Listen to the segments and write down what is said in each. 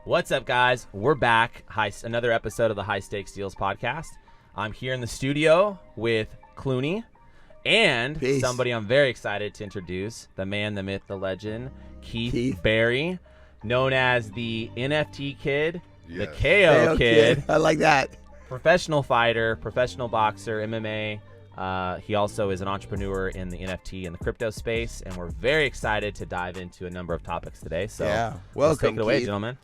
What's up, guys? We're back. Another episode of the High Stakes Deals podcast. I'm here in the studio with Clooney and somebody I'm very excited to introduce, the man, the myth, the legend, Keith Berry, known as the NFT Kid, the KO Kid. I like that. Professional fighter, professional boxer, MMA. He also is an entrepreneur in the NFT and the crypto space, and we're very excited to dive into a number of topics today. So, welcome, let's take it away, Keith. gentlemen.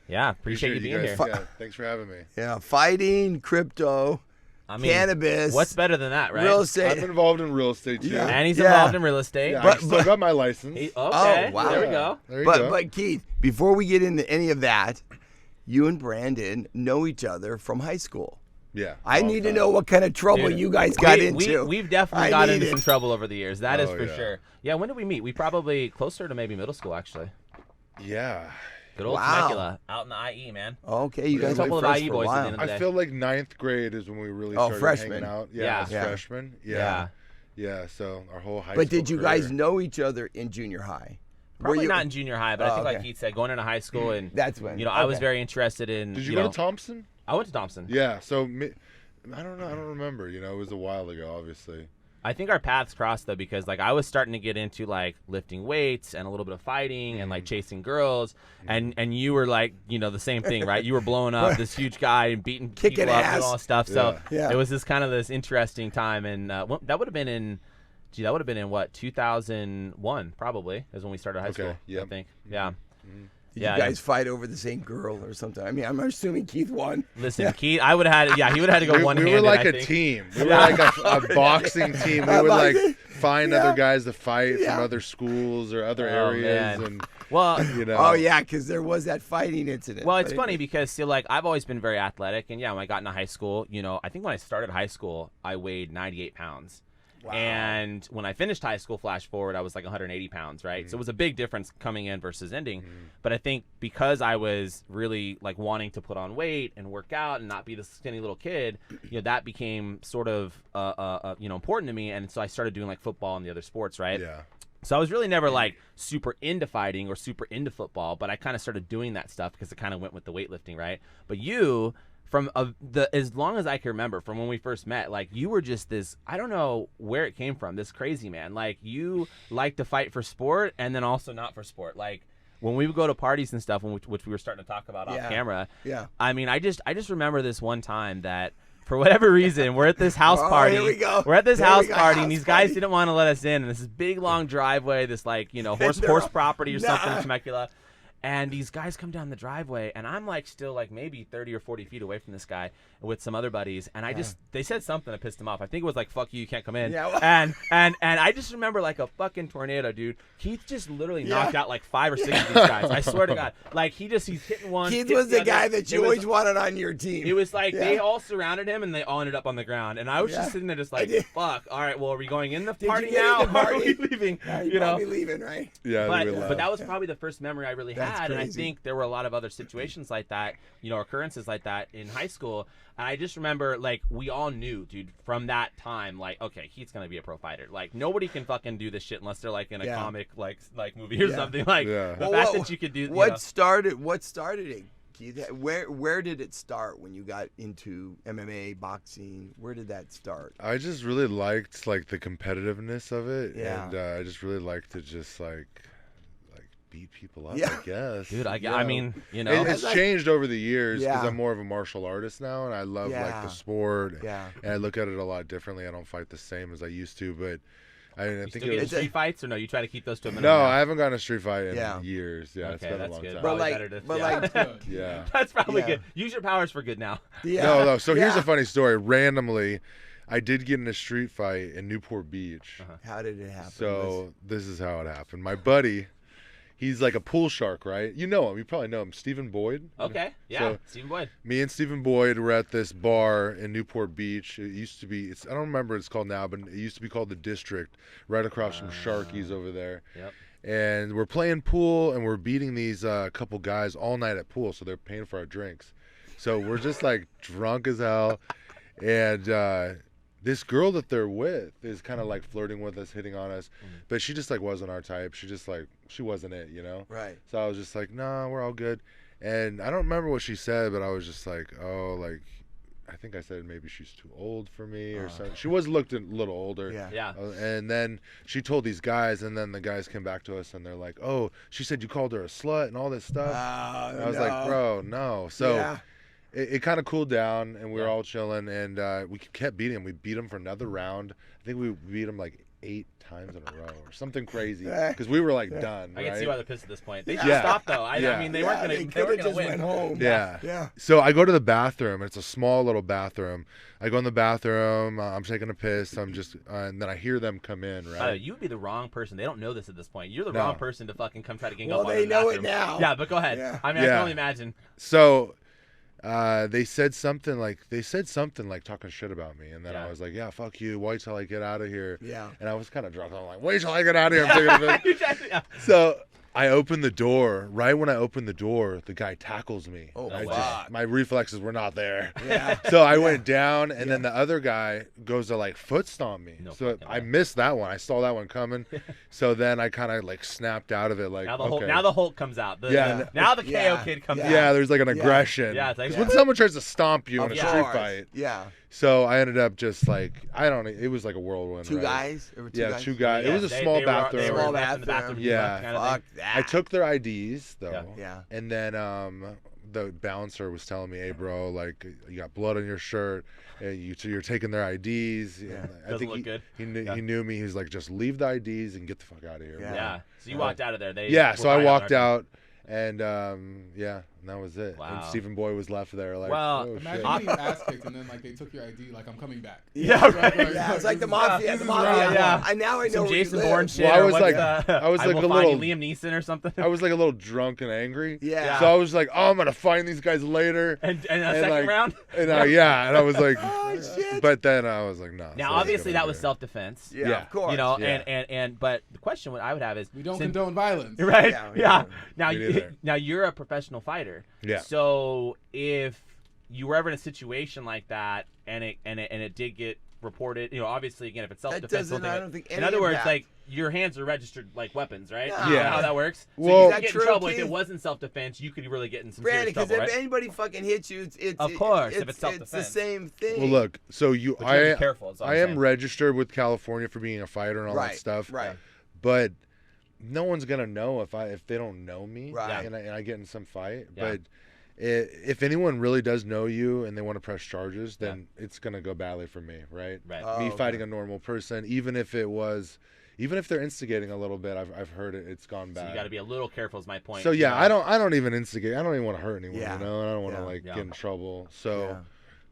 Yeah, appreciate you being here. Yeah, thanks for having me. Yeah, fighting, crypto, cannabis. What's better than that, right? Real estate. I'm involved in real estate too. Yeah. And he's involved in real estate. Yeah, I still got my license. Okay, Oh, wow. there we go. There you go. But Keith, before we get into any of that, you and Brandon know each other from high school. Yeah. I need to know what kind of trouble Dude, you guys got into. We've definitely I got need into it. some trouble over the years. That is Oh, for yeah. sure. Yeah, when did we meet? We probably closer to maybe middle school, actually. Yeah. Good old Wow. Temecula, out in the IE, man. Okay, you guys A couple went of first IE for a boys at the while. end of the I day. feel like ninth grade is when we really Oh, started freshman. hanging out. Yeah. As Yeah. freshmen. Yeah. Yeah, so our whole high But school did you career. guys know each other in junior high? Probably not in junior high, but I think like okay. Keith said, going into high school and That's when. I was okay. very interested in. Did you go know, to Thompson? I went to Thompson. Yeah, so I don't know. I don't remember. It was a while ago, obviously. I think our paths crossed though because like I was starting to get into like lifting weights and a little bit of fighting and like chasing girls, and you were like the same thing, right? You were blowing up this huge guy and beating Kicking people up ass. and all that stuff. So Yeah. it was this interesting time, and that would have been in. That would have been in what 2001 probably is when we started high school. Yep. I think. Yeah. Did Yeah, you guys fight over the same girl or something? I mean, I'm assuming Keith won. Listen, Keith, I would have had. Yeah, he would have had to go one we handed. were like I a think. team. We were like a boxing team. We would like find other guys to fight Yeah. from other schools or other Oh, areas, man. and Well, Oh yeah, because there was that fighting incident. Well, it's But funny because like I've always been very athletic, and when I got into high school, I think when I started high school, I weighed 98 pounds. Wow. And when I finished high school, flash forward, I was like 180 pounds, right? So it was a big difference coming in versus ending. But I think because I was really like wanting to put on weight and work out and not be the skinny little kid, that became sort of important to me. And so I started doing like football and the other sports, right? yeah. So I was really never like super into fighting or super into football, but I kind of started doing that stuff because it kind of went with the weightlifting, right? But you, from as long as I can remember, from when we first met, like you were just this, I don't know where it came from, this crazy man. Like you like to fight for sport and then also not for sport. Like when we would go to parties and stuff, which we were starting to talk about off camera. Yeah. I mean, I just remember this one time that. For whatever reason, we're at this house party. Here we go. We're at this Here house we go, party, house and these guys party. didn't want to let us in. And this is big, long driveway, this like horse property or something in Temecula. And these guys come down the driveway, and I'm like still like maybe 30 or 40 feet away from this guy with some other buddies. And they said something that pissed them off. I think it was like, "Fuck you can't come in." Yeah, well- and I just remember like a fucking tornado, dude. Keith just literally knocked out like 5 or 6 of these guys. I swear to God, like he's hitting one. Keith hits was the other. guy that It you was- always wanted on your team. It was like they Yeah. all surrounded him and they all ended up on the ground. And I was just sitting there just like, did. fuck, all right, well, are we going in the you party get in now? the Or are we party? leaving? You're probably leaving, right? Yeah, But that was probably the first memory I really That's had. And I crazy. think there were a lot of other situations like that, occurrences like that in high school. And I just remember, like, we all knew, dude, from that time, like, okay, Keith's going to be a pro fighter. Like, nobody can fucking do this shit unless they're, like, in a comic, like movie or something. Like, Yeah. the fact that you could do, What started it, Keith? Where did it start when you got into MMA, boxing? Where did that start? I just really liked like the competitiveness of it, Yeah. and I just really liked to just like beat people up. Yeah. I guess, dude, I Yeah. mean, It's changed over the years because Yeah. I'm more of a martial artist now, and I love like Yeah. the sport. Yeah. And I look at it a lot differently. I don't fight the same as I used to, but I You think still it get in was. street fights or no? You try to keep those to a minimum. No, now? I haven't gotten a street fight in Yeah. years. Yeah, it's Okay, been a that's long good. time. Probably But like, better to- but yeah. like, Yeah. That's probably Yeah. good. Use your powers for good now. yeah. No. So here's Yeah. a funny story. Randomly, I did get in a street fight in Newport Beach. How did it happen? So this is how it happened. My buddy, he's like a pool shark, right? You know him. You probably know him. Stephen Boyd. Okay, yeah, So- Stephen Boyd. Me and Stephen Boyd were at this bar in Newport Beach. It used to be, I don't remember what it's called now, but it used to be called the District, right across from Sharky's over there. Yep. and we're playing pool, and we're beating these couple guys all night at pool, so they're paying for our drinks. So we're just like drunk as hell, and this girl that they're with is kind of like flirting with us, hitting on us, but she just like wasn't our type. She just like, she wasn't it, you know? Right. So I was just like, nah, we're all good. And I don't remember what she said, but I was just like, oh, like, I think I said maybe she's too old for me or something. She looked a little older. Yeah. Yeah. And then she told these guys, and then the guys came back to us, and they're like, oh, she said you called her a slut and all this stuff. And I was like, bro, no. So Yeah. it kind of cooled down, and we were all chilling, and we kept beating him. We beat him for another round. I think we beat him like 8 times in a row or something crazy, because we were like done. I can see right? why they're pissed at this point. They should Yeah. stop though. I Yeah. mean, they weren't They gonna could have just win. went home. Yeah. Yeah. So I go to the bathroom. It's a small little bathroom. I go in the bathroom. I'm taking a piss. I'm just, and then I hear them come in. Right. You would be the wrong person. They don't know this at this point. You're the No. wrong person to fucking come try to gang Well, up on they them in the know it bathroom. now. Yeah, but go ahead. Yeah. I mean, I Yeah. can only imagine. So they said something like talking shit about me, and then Yeah. I was like, yeah, fuck you. Wait till I get out of here. Yeah. And I was kind of drunk. I'm like, wait till I get out of here. I'm taking a piss. Yeah. So I open the door. Right when I open the door, the guy tackles me. Oh, fuck. My reflexes were not there. Yeah. So I went down, and then the other guy goes to like foot stomp me. No So fucking I way. missed that one. I saw that one coming. So then I kind of like snapped out of it. Like, Now the Hulk comes out. Yeah. Now the KO Yeah. kid comes Yeah. out. yeah, there's like an aggression. Yeah, it's like- 'Cause when someone tries to stomp you in a Of street course. fight. Yeah. So I ended up just like, I don't know. It was like a whirlwind. Two right? guys? There were two Yeah, guys? 2 guys. Yeah, It was a they small were- bathroom. They were Small left in the bathroom. bathroom. Yeah. kind of Fuck thing. that. I took their IDs though. Yeah. Yeah. And then the bouncer was telling me, "Hey, bro, like you got blood on your shirt. You're taking their IDs." Yeah. And I Doesn't think look good. He knew, Yeah. he knew me. He's like, "Just leave the IDs and get the fuck out of here." Yeah. bro." Yeah. So you walked out of there. They Yeah. were So I probably on walked our- out, and yeah, and that was it. Wow. And Stephen Boy was left there. Like, Well, oh, Imagine shit. getting your ass kicked and then like they took your ID, like I'm coming back. Yeah, right. Yeah, it's like the mafia. this The is mafia. right, yeah. I now I know Some where you Jason live. Bourne shit. Well, I or was what's like- the- I was like will a find you little- Liam Neeson or something. I was like a little drunk and angry. Yeah. So I was like, "Oh, I'm gonna find these guys later." and a and, second like, round. And yeah, and I was like, Oh, shit. but then I was like, no. Now, obviously, that was self-defense. Yeah, Yeah. of course. You know, Yeah. and but the question what I would have is, We don't since- condone violence. right? Yeah, Yeah. yeah. Now, Me neither. now you're a professional fighter. Yeah. So if you were ever in a situation like that, and it did get reported, obviously, again, if it's self-defense, doesn't- one I thing- don't think in any other words, impact. like your hands are registered like weapons, right? Yeah. Is Yeah. that how that works? Well- so you Is could that get in true, trouble if Keith? it wasn't self-defense. You could really get in some Granted, serious because trouble, if right? anybody fucking hits you, it's Of course, if it's it's the self-defense. same thing. Well, look. So you, But you have to I, be careful. Is all I I'm am saying. registered with California for being a fighter and all right, that stuff. Right. But no one's gonna know if they don't know me. Right. And I get in some fight. Yeah. But if anyone really does know you and they want to press charges, then it's gonna go badly for me, right? Right. Oh, Me okay. fighting a normal person, even if they're instigating a little bit, I've heard it's gone So bad. you got to be a little careful. Is my point. So yeah, You know? I don't even instigate. I don't even want to hurt anyone. Yeah. You know, I don't want to Yeah. like Yeah. get in trouble. So, Yeah.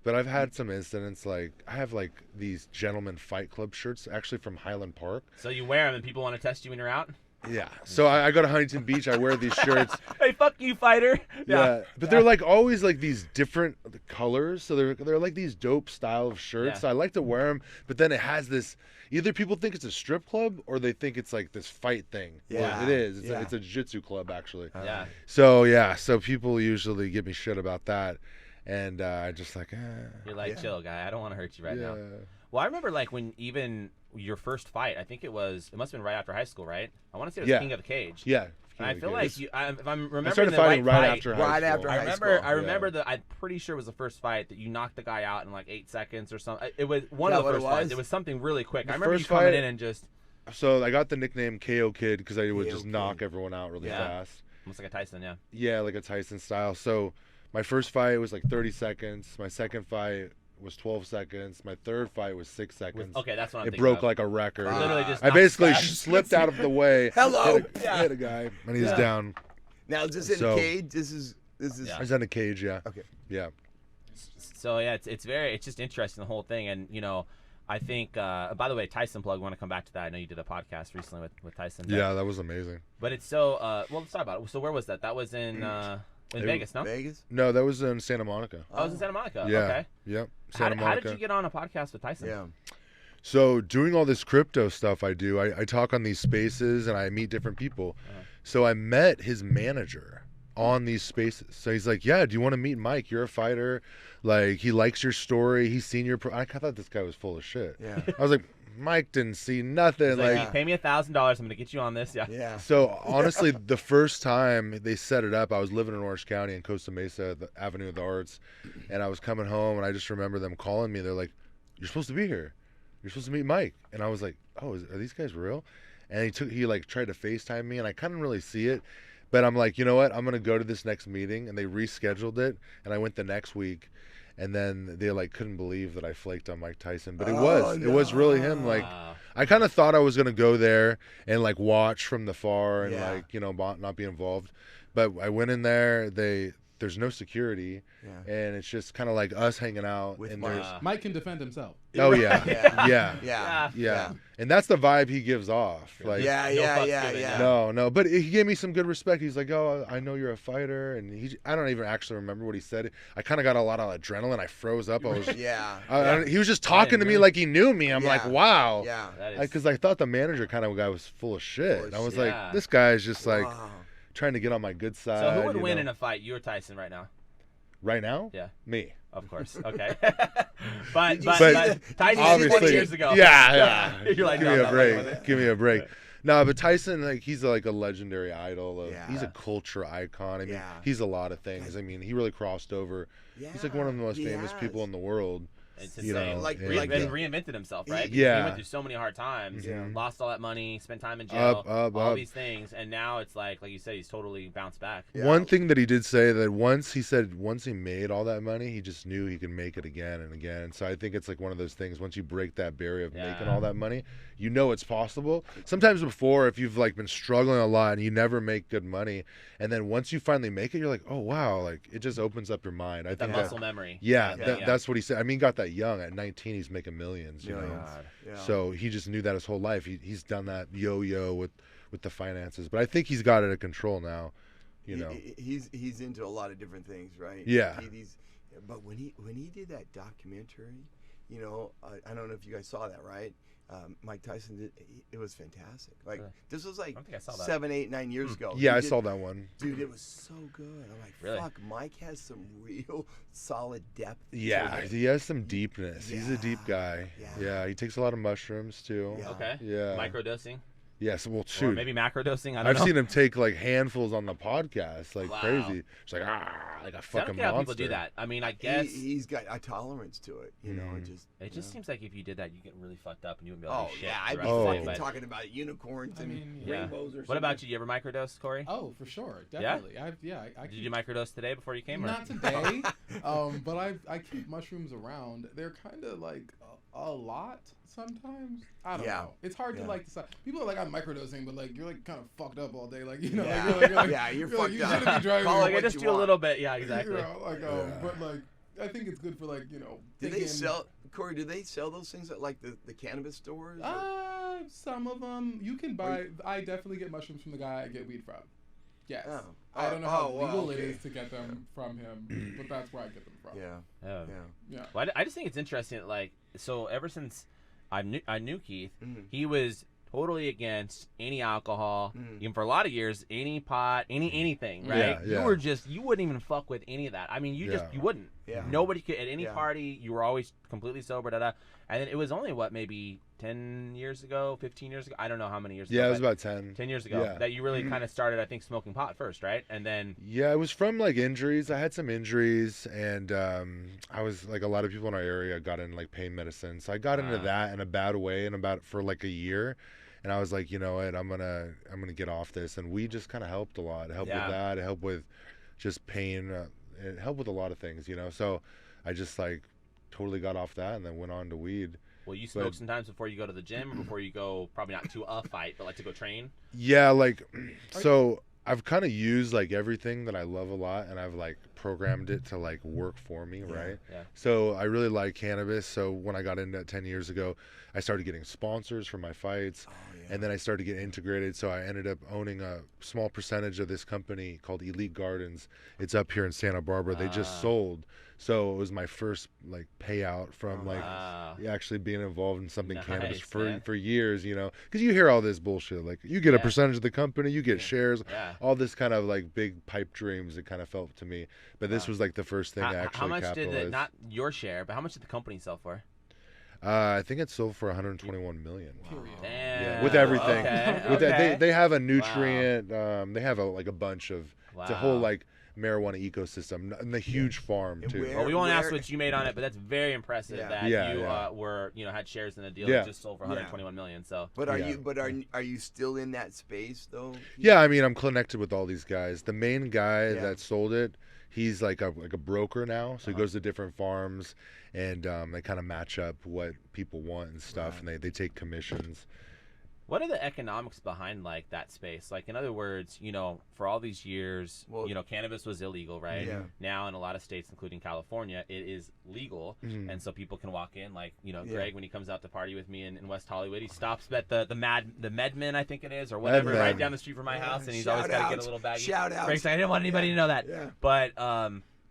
but I've had some incidents. Like I have like these gentleman fight club shirts, actually from Highland Park. So you wear them, and people want to test you when you're out. Yeah. So I go to Huntington Beach. I wear these shirts. Hey, fuck you, fighter. Yeah. But they're like always like these different colors. So they're like these dope style of shirts. Yeah. So I like to wear them. But then it has this. Either people think it's a strip club or they think it's like this fight thing. Well, Yeah. it is. It's, Yeah. it's a jiu-jitsu club actually. Yeah. So yeah, so people usually give me shit about that, and I just like, You're like, Yeah. chill, guy. I don't want to hurt you right yeah, now. Well, I remember like when even your first fight. I think it must have been right after high school, right? I want to say it was Yeah. King of the Cage. yeah. And I feel like if I'm remembering I started the fighting right right fight, after Right high school. after I high remember. school. I remember that. I'm pretty sure it was the first fight that you knocked the guy out in like 8 seconds or something. It was one Is of that the what first it fights. was? It was something really quick. The I remember you first coming fight- in and just So I got the nickname KO Kid because I would KO just Kid. knock everyone out really Yeah. fast. almost like a Tyson. Yeah. Yeah, like a Tyson style. So my first fight was like 30 seconds. My second fight was 12 seconds. My third fight was 6 seconds. Okay, that's what I'm It thinking broke of. like a record. Literally just. I knocked basically back. slipped out of the way. Hello. Hit a guy, and he's Yeah. down. Now is this in So- a cage? This is. Yeah. He's in a cage. Yeah. Okay. Yeah. So yeah, it's just interesting the whole thing, and I think. By the way, Tyson plug. Want to come back to that? I know you did a podcast recently with Tyson. but- Yeah, that was amazing. But it's so. Well, let's talk about it. So where was that? That was in Vegas, no? Vegas. No, that was in Santa Monica. Oh, it was in Santa Monica. Yeah. Okay. Yep. How, Santa how Monica. did you get on a podcast with Tyson? Yeah. So doing all this crypto stuff I do, I talk on these spaces and I meet different people. So I met his manager on these spaces. So he's like, yeah, do you want to meet Mike? You're a fighter. Like, he likes your story. He's seen your I thought this guy was full of shit. Yeah. I was like, Mike didn't see nothing. He's like, Like, "Hey, pay me $1,000. I'm gonna get you on this. Yeah. Yeah. so honestly, the first time they set it up, I was living in Orange County in Costa Mesa, the Avenue of the Arts, and I was coming home, and I just remember them calling me. They're like, "You're supposed to be here. You're supposed to meet Mike." And I was like, "Oh, are these guys real?" And he like tried to FaceTime me, and I couldn't really see it, but I'm like, you know what? I'm gonna go to this next meeting, and they rescheduled it, and I went the next week. And then they like couldn't believe that I flaked on Mike Tyson, but it was really him. Like, Wow. I kind of thought I was gonna go there and like watch from the far and Yeah. like, you know, not be involved, but I went in there. There's no security, Yeah. and it's just kind of like us hanging out. With And Mike. there's Mike can defend himself. oh yeah, Yeah. yeah, Yeah. yeah, and that's the vibe he gives off. Like, Yeah. No Yeah. fucks Yeah. given, Yeah. no, but he gave me some good respect. He's like, "Oh, I know you're a fighter," and I don't even actually remember what he said. I kind of got a lot of adrenaline. I froze up. I was, Yeah. he was just talking to me really. like he knew me. I'm like, Yeah. wow, Yeah. That is, because I thought the manager kind of guy was full of shit. Full of I was shit. like, Yeah. this guy is just like Wow. trying to get on my good side. so who would you win know? in a fight? You or Tyson right now? right now? Yeah. Me. Of course. Okay. but Did you see the- Tyson Obviously, 20 years ago. Yeah. You're like, Give no, me I'm a not fucking with break. it. Give me a break. No, but Tyson, like, he's like a legendary idol. He's a Yeah. culture icon. I mean, Yeah. he's a lot of things. I mean, he really crossed over. He's like one of the most he famous people has. in the world. It's You insane. know, Like- and, like and the- reinvented himself, right? Because Yeah. He went through so many hard times. Yeah. Lost all that money, spent time in jail, Up, all up. these things, and now it's like you said, he's totally bounced back. Yeah. One thing that he did say that once he made all that money, he just knew he could make it again and again. So I think it's like one of those things. Once you break that barrier of making Yeah. all that money, you know it's possible. Sometimes before, if you've like been struggling a lot and you never make good money, and then once you finally make it, you're like, oh wow, like it just opens up your mind. I That think muscle memory. yeah, Yeah. that's what he said. I mean, he got that young at 19. He's making millions. You know. Millions. God. Yeah. So he just knew that his whole life. He's done that yo-yo with the finances, but I think he's got it under control now. You know. He's into a lot of different things, right? Yeah. But when he did that documentary, you know, I don't know if you guys saw that, right? Mike Tyson did. It was fantastic. Like Really? this was like I don't think I saw that. 7, 8, 9 years ago. Yeah, He I did- saw that one. Dude, it was so good. I'm like, Really? fuck, Mike has some real solid depth. to Yeah, it. he has some deepness. He's a deep guy. Yeah. Yeah, he takes a lot of mushrooms too. Yeah. Okay. Yeah. Microdosing, Yes, well, or shoot. maybe macrodosing. I don't I've know. seen him take like handfuls on the podcast, like Wow. crazy. It's like like a I don't fucking get how monster. people do that. I mean, I guess He's got a tolerance to it. You know, it just seems like if you did that, you get really fucked up and you wouldn't be able to Oh do shit. yeah, the I'd be rest of the fucking day, but- talking about unicorns I and mean, Yeah. rainbows or something. What about you? You ever microdose, Corey? Oh, for sure, Yeah? definitely. I Did you do microdose today before you came? Or? Not today, but I keep mushrooms around. They're kind of like a lot sometimes. I don't Yeah. know. It's hard Yeah. to like decide. People are like, I'm microdosing, but like you're like kind of fucked up all day. Like you know, Yeah. like, you're like, Yeah, you're like, fucked you up. shouldn't be driving. Call it Like, I what just you do a want. little bit. Yeah, exactly. You know, like Yeah. but like I think it's good for like you know. Do they thinking- sell, Corey? Do they sell those things at like the cannabis stores? Some of them you can buy. I definitely get mushrooms from the guy I get weed from. Yes. Oh. I don't know how Oh, wow, legal okay. it is to get them from him, but that's where I get them from. Yeah, Oh. yeah. Yeah. Well, I just think it's interesting. Like, so ever since I knew Keith, Mhm. he was totally against any alcohol, Mhm. even for a lot of years, any pot, anything, right? Yeah, yeah. You wouldn't even fuck with any of that. I mean, you Yeah. wouldn't. Yeah. Nobody could at any Yeah. party. You were always completely sober, And then it was only maybe 10 years ago, 15 years ago. I don't know how many years. Yeah, ago, it was but about 10. 10 years ago Yeah. that you really kind of started. I think smoking pot first, right? And then Yeah, it was from like injuries. I had some injuries, and I was like a lot of people in our area got in like pain medicine, so I got into Ah. that in a bad way, and about for like a year. And I was like, you know what, I'm gonna get off this, and we just kind of helped a lot. It helped Yeah. with that. It helped with just pain. It helped with a lot of things, you know. So I just like totally got off that, and then went on to weed. well, you smoke But- sometimes before you go to the gym, or before you go, probably not to a fight, but like to go train. Yeah, like so I've kind of used like everything that I love a lot, and I've like programmed it to like work for me, right? Yeah. So I really like cannabis. So when I got into it 10 years ago, I started getting sponsors for my fights, and then I started to get integrated. So I ended up owning a small percentage of this company called Elite Gardens. It's up here in Santa Barbara. They just sold So it was my first like payout from like Wow. actually being involved in something cannabis Nice, man. for years, you know, because you hear all this bullshit like you get a Yeah. percentage of the company, you get Yeah. shares, Yeah. all this kind of like big pipe dreams. It kind of felt to me, but this Wow. was like the first thing I actually How much capitalized. did not your share, but how much did the company sell for? I think it sold for 121 million. Period. Damn. Yeah, with everything. Okay. With that, okay. they have a nutrient. They have a bunch of the whole Wow. like marijuana ecosystem and the huge farm And too. where- Well, we won't ask where- what you made on it, but that's very impressive Yeah. that Yeah, you yeah. were had shares in a deal Yeah. that just sold for 121 million. So But are Yeah. are you still in that space though? Yeah, I mean, I'm connected with all these guys. The main guy Yeah. that sold it, he's like a broker now, so he Uh-huh. goes to different farms, and they kind of match up what people want and stuff, Right. and they take commissions. what are the economics behind like that space? Like in other words, for all these years, Well- cannabis was illegal, right? Yeah. Now in a lot of states, including California, it is legal, Mhm. and so people can walk in. Like Yeah. Greg, when he comes out to party with me in West Hollywood, he stops at the Medman, I think it is, or whatever, Medman. right down the street from my house, and he's always got to get a little baggie. Shout out. Greg's like, I didn't want anybody to know that, Yeah. but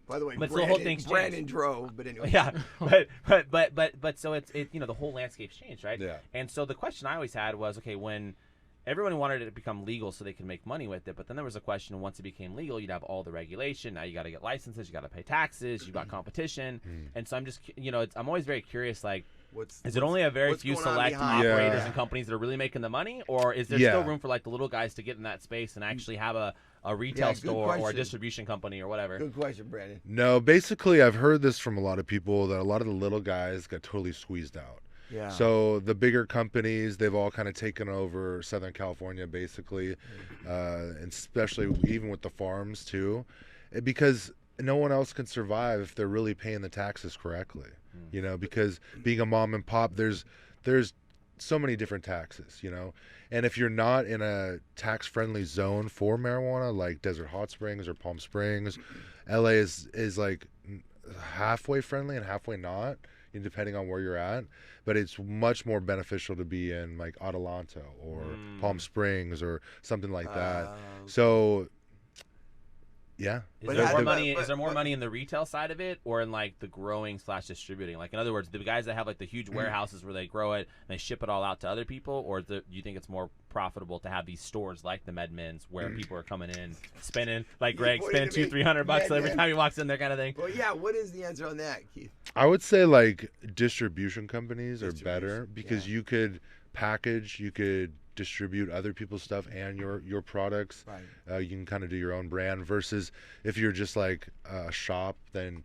By the way, But so the whole thing's changed. Brandon drove, but anyway. yeah, but so it's the whole landscape's changed, right? Yeah. And so the question I always had was, okay, when everyone wanted it to become legal so they could make money with it, but then there was a question: once it became legal, you'd have all the regulation. Now you got to get licenses, you got to pay taxes, you got competition, and so I'm just, I'm always very curious, like. Is it only a very what's few going on select behind- operators Yeah. and companies that are really making the money, or is there Yeah. still room for like the little guys to get in that space and actually have a retail Yeah, good store or a question. distribution company or whatever? Good question, Brandon. No, basically, I've heard this from a lot of people that a lot of the little guys got totally squeezed out. Yeah. So the bigger companies, they've all kind of taken over Southern California, basically, and especially even with the farms too, because no one else can survive if they're really paying the taxes correctly. Because being a mom and pop, there's so many different taxes, and if you're not in a tax-friendly zone for marijuana, like Desert Hot Springs or Palm Springs, LA is like halfway friendly and halfway not, depending on where you're at. But it's much more beneficial to be in like Adelanto or Palm Springs or something like that. So, yeah. Is But there how- more but- money? but- Is there more but- money in the retail side of it, or in like the growing / distributing? Like in other words, the guys that have like the huge warehouses where they grow it and they ship it all out to other people, or do you think it's more profitable to have these stores like the MedMens where people are coming in, spending like Greg What spending do you mean? $200-300 every MedMen? time he walks in there, kind of thing? Well, yeah. What is the answer on that, Keith? I would say like distribution companies are Distribution, better because yeah. you could package, you could distribute other people's stuff and your products. Right. You can kind of do your own brand versus if you're just like a shop, then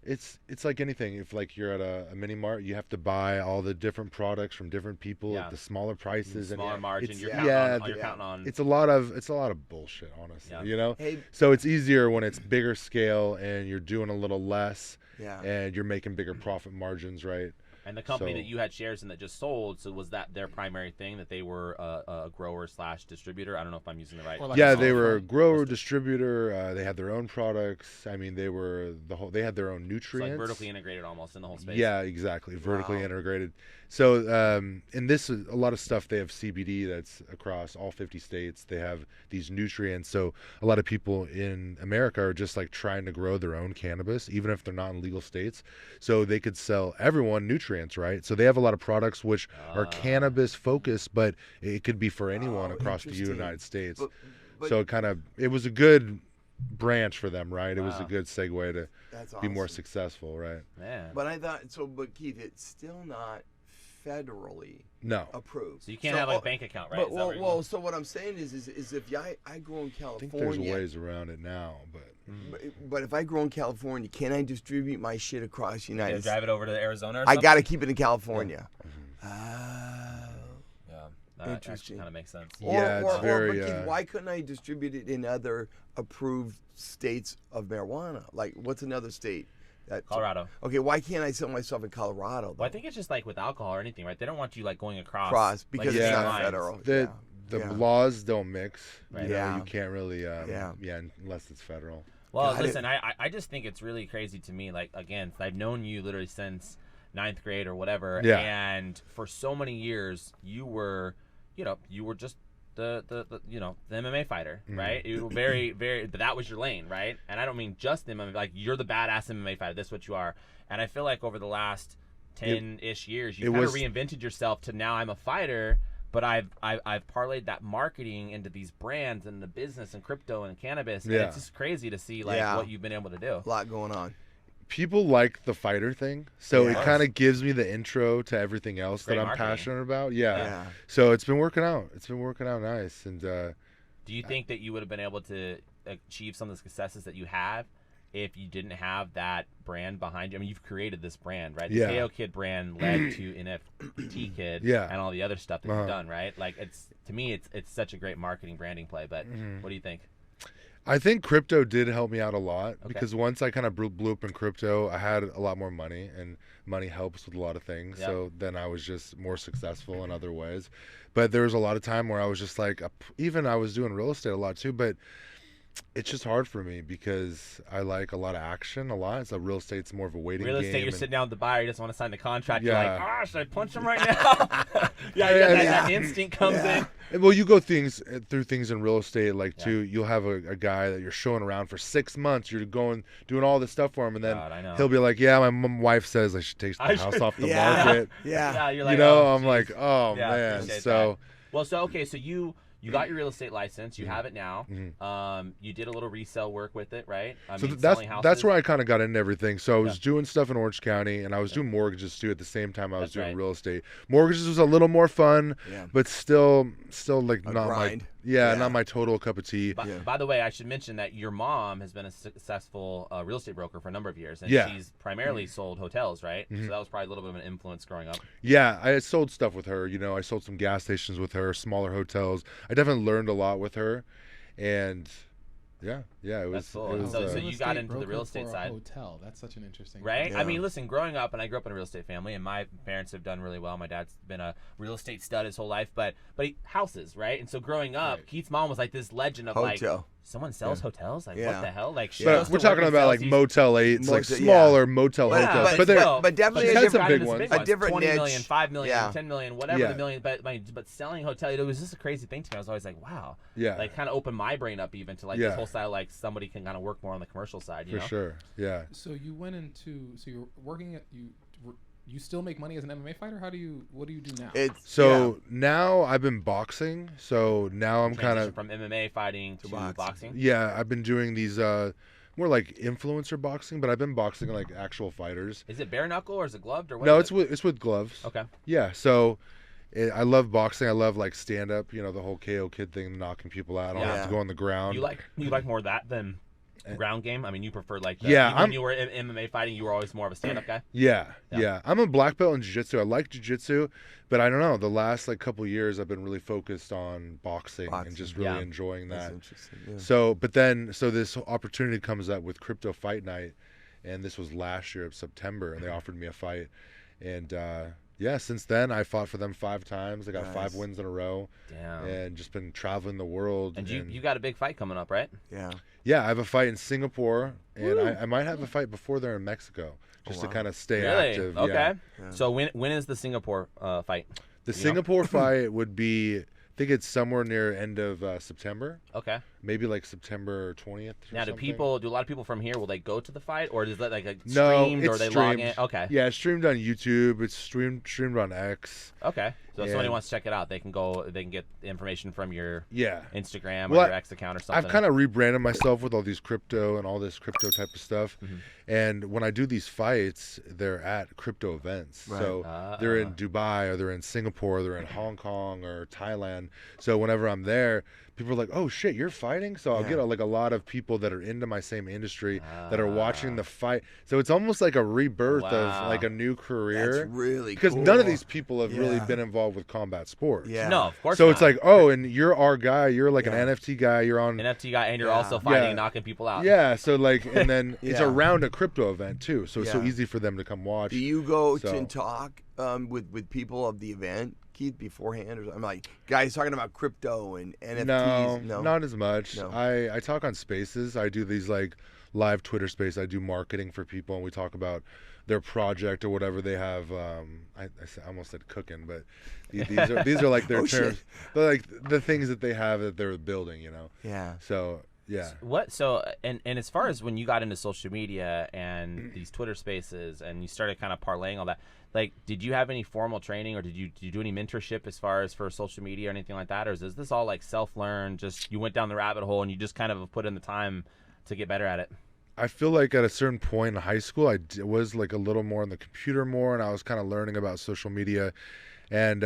it's like anything. If like you're at a mini mart, you have to buy all the different products from different people Yeah. at the smaller prices Smaller and margin. it's- You're yeah, counting on. You're counting on. it's a lot of bullshit, honestly. Yeah. Hey. So it's easier when it's bigger scale and you're doing a little less Yeah. and you're making bigger profit margins, right? And the company So- that you had shares in that just sold, so was that their primary thing, that they were a grower / distributor? I don't know if I'm using the right. Or like Yeah, a they were a storefront. grower distributor. They had their own products. I mean, they had their own It's nutrients. like vertically integrated almost in the whole space. Yeah, exactly. Vertically Wow. integrated. So, and this is a lot of stuff. They have CBD that's across all 50 states. They have these nutrients. So a lot of people in America are just like trying to grow their own cannabis, even if they're not in legal states. So they could sell everyone nutrients, right? So they have a lot of products which are cannabis focused, but it could be for anyone Oh, across the interesting. United States. But So it was a good branch for them, right? It was a Wow. good segue to that's be more awesome. successful, right? Man. But I thought so. But Keith, it's still not federally No. approved. So you can't have like a bank account, right? But Is that what you're saying? so what I'm saying is if I grow in I think California, there's ways around it now, but but if I grow in California, can I distribute my shit across the You United gotta States? drive it over to Arizona. Or I something? got to keep it in California. Oh. Yeah, that actually Interesting. kind of makes sense. Yeah, it's very, But Keith, why couldn't I distribute it in other approved states of marijuana? Like, what's another state? Colorado. Okay, why can't I sell myself in Colorado? Well, I think it's just like with alcohol or anything, right? They don't want you like going across. Cross because like, it's Yeah. not lines. federal. the yeah. laws don't mix. Right. You know, Yeah. you can't really Yeah. unless it's federal. Well, God, listen, I just think it's really crazy to me. Like, again, I've known you literally since 9th grade or whatever. Yeah. And for so many years, you were just the the MMA fighter, right? You were very but that was your lane, right? And I don't mean just MMA, like you're the badass MMA fighter. That's what you are. And I feel like over the last 10-ish years, you kind of reinvented yourself to now I'm a fighter. But I've parlayed that marketing into these brands and the business and crypto and cannabis. And it's just crazy to see like what you've been able to do. A lot going on. People like the fighter thing, so it kind of gives me the intro to everything else that I'm passionate about. Yeah. So it's been working out. It's been working out nice. And do you think that you would have been able to achieve some of the successes that you have if you didn't have that brand behind you? I mean, you've created this brand, right? The KO Kid brand led to NFT Kid and all the other stuff that you've done, right? Like, to me, it's such a great marketing branding play. But what do you think? I think crypto did help me out a lot because once I kind of blew up in crypto, I had a lot more money, and money helps with a lot of things. So then I was just more successful in other ways. But there was a lot of time where I was just like, even I was doing real estate a lot too, but it's just hard for me because I like a lot of action a lot. So real estate's more of a waiting game. Real estate, you're sitting down with the buyer, you just want to sign the contract. You're like, should I punch him right now? That instinct comes in. Well, you go through things in real estate, like too. You'll have a guy that you're showing around for 6 months. You're doing all this stuff for him, and then he'll be like, "Yeah, my wife says I should take the house off the market." You're like, I'm like, oh man. So you got your real estate license. You have it now. You did a little resale work with it, right? So that's where I kind of got into everything. So I was doing stuff in Orange County, and I was doing mortgages too at the same time I was doing real estate. Mortgages was a little more fun, but still like not grind. not my total cup of tea. By the way, I should mention that your mom has been a successful real estate broker for a number of years, and she's primarily sold hotels, right? So that was probably a little bit of an influence growing up. Yeah, I sold stuff with her. I sold some gas stations with her, smaller hotels. I definitely learned a lot with her, and it was. That's cool. So you got into the real estate side. Hotel. That's such an interesting. Right. I mean, listen. Growing up, and I grew up in a real estate family, and my parents have done really well. My dad's been a real estate stud his whole life, but houses, right? And so growing up, Keith's mom was like this legend of like someone sells hotels. Like what the hell? Like we're talking about like Motel 8s, like smaller motel hotels, but definitely a different big ones. A different 20 niche. million, 5 million, 10 million, whatever the million. But selling hotel, it was just a crazy thing to me. I was always like, wow. Yeah. Like kind of opened my brain up even to like this whole style. Like somebody can kind of work more on the commercial side. You know? Sure. Yeah. So you went into you're working at you still make money as an MMA fighter? What do you do now? Now I've been boxing. So now I'm kind of from MMA fighting to boxing. Yeah, I've been doing these more like influencer boxing, but I've been boxing like actual fighters. Is it bare knuckle or is it gloved or what? No, it's with gloves. Okay. Yeah, so I love boxing. I love like stand up. The whole KO Kid thing, knocking people out. I don't have to go on the ground. You like more of that than ground game? I mean, you prefer like when you were in MMA fighting, you were always more of a stand-up guy? Yeah. I'm a black belt in jiu-jitsu. I like jiu-jitsu, but I don't know. The last like couple of years, I've been really focused on boxing and just really enjoying that. That's interesting. So this opportunity comes up with Crypto Fight Night, and this was last year of September, and they offered me a fight, and since then I fought for them 5 times. I got 5 wins in a row. Damn. And just been traveling the world. And you got a big fight coming up, right? Yeah, I have a fight in Singapore, and I might have a fight before there in Mexico, just to kind of stay active. Okay. Yeah. So when is the Singapore fight? The Singapore fight would be, I think it's somewhere near end of September. Okay. Maybe like September 20th. Now, do a lot of people from here, will they go to the fight, or is that like streamed, or they log in? Okay. Yeah, it's streamed on YouTube. It's streamed on X. Okay. So if somebody wants to check it out, they can get the information from your Instagram or your X account or something. I've kind of rebranded myself with all these crypto and all this crypto type of stuff. And when I do these fights, they're at crypto events. Right. So they're in Dubai, or they're in Singapore, or they're in Hong Kong or Thailand. So whenever I'm there, people are like, "Oh shit, you're fighting!" So I'll get a lot of people that are into my same industry that are watching the fight. So it's almost like a rebirth of like a new career. That's really because cool. none of these people have really been involved with combat sports. Yeah. No, of course. So not. It's like, oh, and you're our guy. You're like an NFT guy. You're on NFT guy, and you're also fighting, knocking people out. Yeah. So like, and then it's around a crypto event too. So it's so easy for them to come watch. Do you go and talk with people of the event, Keith, beforehand? Or I'm like, guys talking about crypto and NFTs. No, not as much. No. I talk on Spaces. I do these like live Twitter space. I do marketing for people, and we talk about their project or whatever they have. I almost said cooking, but these are like their Oh, terms. shit. They're like the things that they have that they're building, you know. Yeah. So yeah. And as far as when you got into social media and these Twitter spaces and you started kind of parlaying all that, like, did you have any formal training, or did you do any mentorship as far as for social media or anything like that, or is this all like self-learned, just you went down the rabbit hole and you just kind of put in the time to get better at it? I feel like at a certain point in high school, I was like a little more on the computer more, and I was kind of learning about social media, and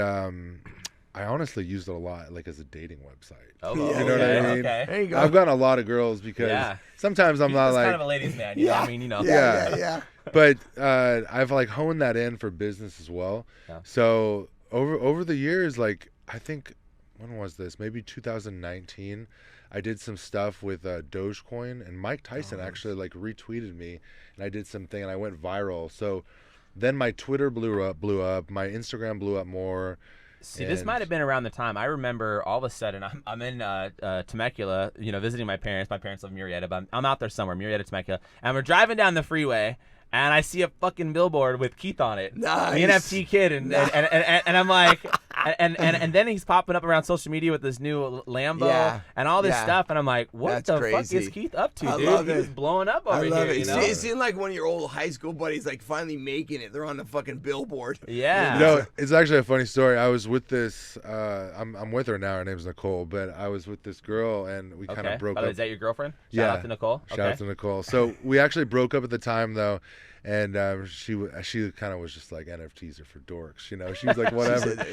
I honestly used it a lot, like as a dating website. Oh, Yeah, you know what I mean? Okay. There you go. I've gotten a lot of girls because Yeah. sometimes I'm He's not like, kind of a ladies' man, you know? I mean, you know. Yeah. but I've like honed that in for business as well. Yeah. So over the years, like I think, when was this? Maybe 2019. I did some stuff with Dogecoin, and Mike Tyson actually like retweeted me, and I did something, and I went viral. So then my Twitter blew up, my Instagram blew up more. See, this And- might have been around the time. I remember all of a sudden I'm in Temecula, you know, visiting my parents. My parents live in Murrieta, but I'm out there somewhere, Murrieta, Temecula, and we're driving down the freeway, and I see a fucking billboard with Keith on it, Nice. the NFT kid, and I'm like, and then he's popping up around social media with this new Lambo Yeah. and all this Yeah. stuff, and I'm like, what That's the fuck crazy. is Keith up to, I dude? love He's it. blowing up over I love here, it. you know? It seemed like one of your old high school buddies, like finally making it. They're on the fucking billboard. Yeah. No, it's actually a funny story. I was with this. I'm with her now. Her name's Nicole, but I was with this girl, and we kind Okay. of broke By the way, up. is that your girlfriend? Shout Yeah. out to Nicole. Shout Okay. out to Nicole. So we actually broke up at the time though, and she kind of was just like, NFTs are for dorks, you know. She was like, whatever.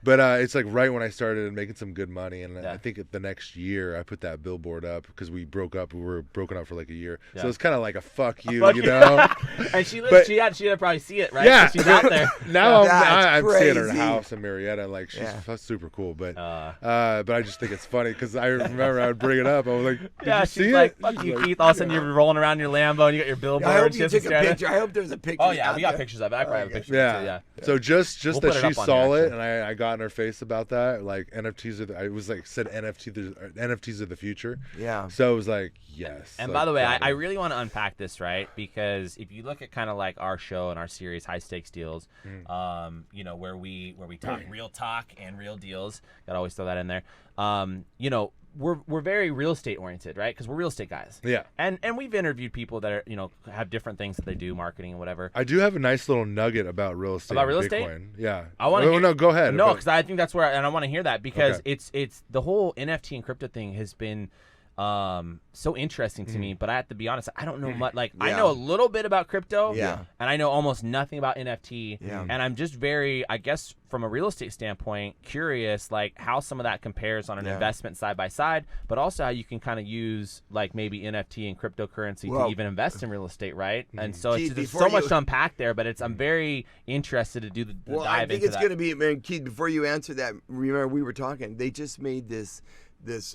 But it's like right when I started making some good money, and Yeah. I think the next year I put that billboard up because we broke up. We were broken up for like a year, Yeah. so it's kind of like a fuck you, Fuck you you. know. And she But- she'd probably see it, right? Yeah, 'Cause she's out there. Now That's I'm seeing her crazy. house in Marietta, like she's Yeah. super cool. But Uh, but I just think it's funny because I remember I would bring it up. I was like, Did yeah, you she's see like, it? fuck She's you, like, Keith. All of a sudden you're rolling around your Lambo and you got your billboard. I hope she you has to took a stare at it. picture. I hope there's a picture. Oh yeah, out we got there. pictures of it. I probably have Okay. pictures Yeah. too. Yeah. So just We'll that put it she up on saw there, it, and I got in her face about that. Like NFTs I was like said NFTs are the future. Yeah. So it was like yes. And like, by the way, got I it. really want to unpack this, right? Because if you look at kind of like our show and our series, High Stakes Deals, you know, where we talk real talk and real deals. Gotta always throw that in there. You know, we're very real estate oriented, right? Because we're real estate guys. Yeah. And we've interviewed people that are, you know, have different things that they do, marketing and whatever. I do have a nice little nugget about real estate. About and real Bitcoin. estate? Yeah. I want to. Oh, no, go ahead. No, But- because I think that's where, and I want to hear that because Okay. it's the whole NFT and crypto thing has been so interesting to me. But I have to be honest, I don't know much. Like I Yeah. know a little bit about crypto, Yeah. and I know almost nothing about NFT. Yeah. And I'm just very, I guess, from a real estate standpoint, curious like how some of that compares on an Yeah. investment side by side, but also how you can kind of use like maybe NFT and cryptocurrency Well- to even invest in real estate, right? And so Keith, it's, there's before so much you- to unpack there. But I'm very interested to do the Well, dive I think into it's that. going to be, man, Keith, before you answer that, remember we were talking, they just made this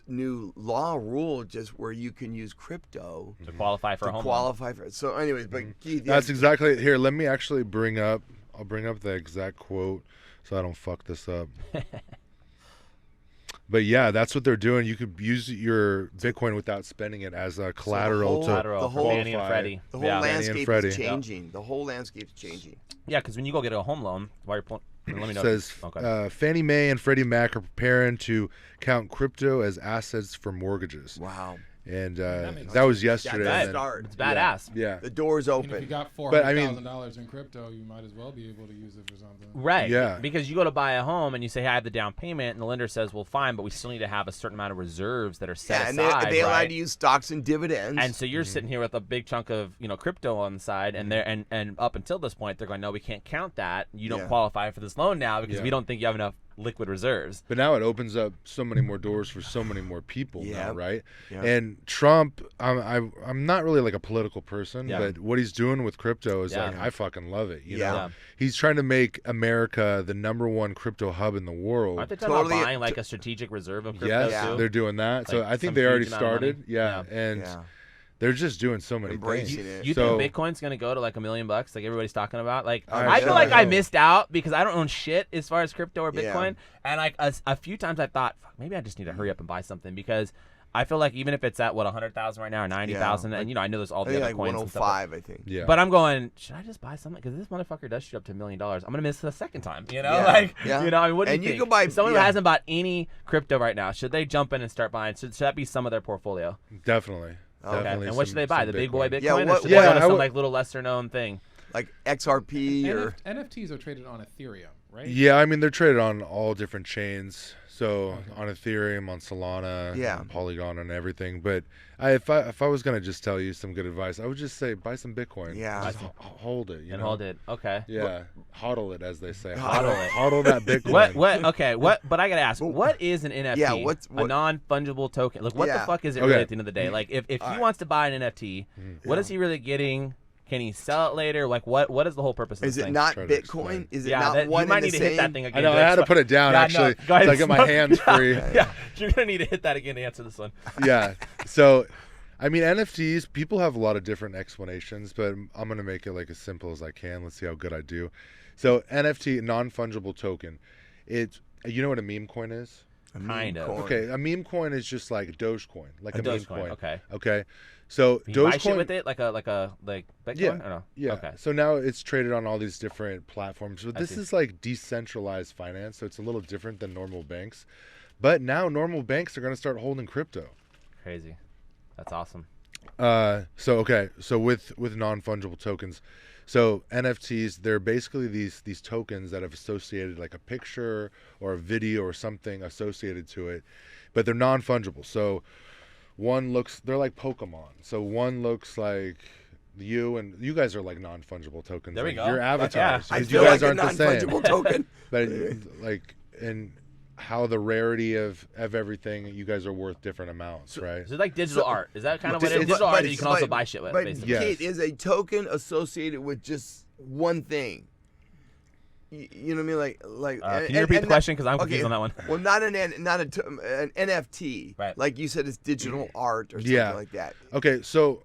new law rule just where you can use crypto to qualify for a to home loan. qualify for it. So anyways, but Keith, That's exactly here. Let me actually I'll bring up the exact quote so I don't fuck this up. But yeah, that's what they're doing. You could use your Bitcoin without spending it as a collateral to Collateral the for whole- Fannie and qualify. Freddie. the whole Yeah. Fannie and landscape Freddie. is changing. The whole landscape's changing. Yeah, because when you go get a home loan, while you're let me know. says Okay. Fannie Mae and Freddie Mac are preparing to count crypto as assets for mortgages. Wow. And that makes that was yesterday. That's and then- start. It's badass. Yeah. The door's And if you open. got But, I mean- $400,000 in crypto, you might as well be able to use it for something. Right. Yeah. Because you go to buy a home and you say, hey, I have the down payment, and the lender says, well, fine, but we still need to have a certain amount of reserves that are set Yeah, and aside. they allow right? you to use stocks and dividends. And so you're sitting here with a big chunk of crypto on the side, and they're and up until this point they're going, no, we can't count that. You don't Yeah. qualify for this loan now because Yeah. we don't think you have enough liquid reserves. But now it opens up so many more doors for so many more people Yeah. now, right? Yeah. And Trump, I'm not really like a political person, Yeah. but what he's doing with crypto is Yeah. like I fucking love it. You Yeah. know, Yeah. he's trying to make America the #1 crypto hub in the world. Aren't they talking Totally- about buying like a strategic reserve of crypto Yes, too? they're doing that. So Like I some think they already huge amount of money? started. Yeah, Yeah. and yeah. they're just doing so many Embracing things. it. You So- think Bitcoin's gonna go to like $1 million, like everybody's talking about? Like, I I feel don't like I know. missed out because I don't own shit as far as crypto or Yeah. Bitcoin. And like a few times I thought, fuck, maybe I just need to hurry up and buy something because I feel like even if it's at what 100,000 right now or 90,000, and I know there's all I the think other like coins and stuff. 105, I think. Yeah. But I'm going, should I just buy something? Because this motherfucker does shoot up to $1 million. I'm gonna miss it the second time. Yeah, yeah. I mean, what do And you you think? can buy- If someone yeah. who hasn't bought any crypto right now, should they jump in and start buying? Should that be some of their portfolio? Definitely. Okay. Definitely. And what should they buy? some The big boy Bitcoin, Yeah, or what- should yeah, they go to I some would- like little lesser known thing? Like XRP or NFTs are traded on Ethereum, right? Yeah, I mean they're traded on all different chains. So on Ethereum, on Solana, Yeah. on Polygon, and everything. But if I was gonna just tell you some good advice, I would just say buy some Bitcoin. Yeah. Just hold it. And hold it. Okay. Yeah, hodl it as they say. Hodl it. Hodl that Bitcoin. What? Okay. What? But I gotta ask, what is an NFT? Yeah, a what- non-fungible token? Like, what the Yeah. fuck is it Okay. really at the end of the day? Like, if he Alright. wants to buy an NFT, what is he really getting? Can he sell it later? Like, what is the whole purpose of is this it thing? not Try to explain. Bitcoin? Is it Yeah, not that, one you might and need the to hit that same? thing I again. know I had to put it down Yeah, no, actually. go ahead to and get my smoke. hands free. Yeah, you're gonna need to hit that again to answer this one. Yeah. So, I mean, NFTs, people have a lot of different explanations, but I'm going to make it like as simple as I can. Let's see how good I do. So, NFT, non-fungible token. It's, you know what a meme coin is? A meme Kind of. coin. Okay, a meme coin is just like Dogecoin, like a, meme Dogecoin, coin. okay. Okay. So, Can you buy shit Dogecoin, with it, like Bitcoin? Yeah, Or no? yeah. Okay. So now it's traded on all these different platforms. But I this see. is like decentralized finance, so it's a little different than normal banks. But now normal banks are going to start holding crypto. Crazy. That's awesome. So with non-fungible tokens, so NFTs, they're basically these tokens that have associated like a picture or a video or something associated to it, but they're non-fungible. So they're like Pokemon. So one looks like you, and you guys are like non-fungible tokens. There we like go. Your avatars. I 'cause feel you guys like a aren't the same. non-fungible token. But like in how the rarity of everything, you guys are worth different amounts, right? Is it like digital art? Is that kind of what it is? But- Digital art but that you it's can also like- buy shit with, But basically. Yes. Kate, is a token associated with just one thing? You know what I mean? Like. Can you repeat the question? Because I'm confused on that one. Well, not an NFT. Right. Like you said, it's digital art or something Yeah. like that. Okay, so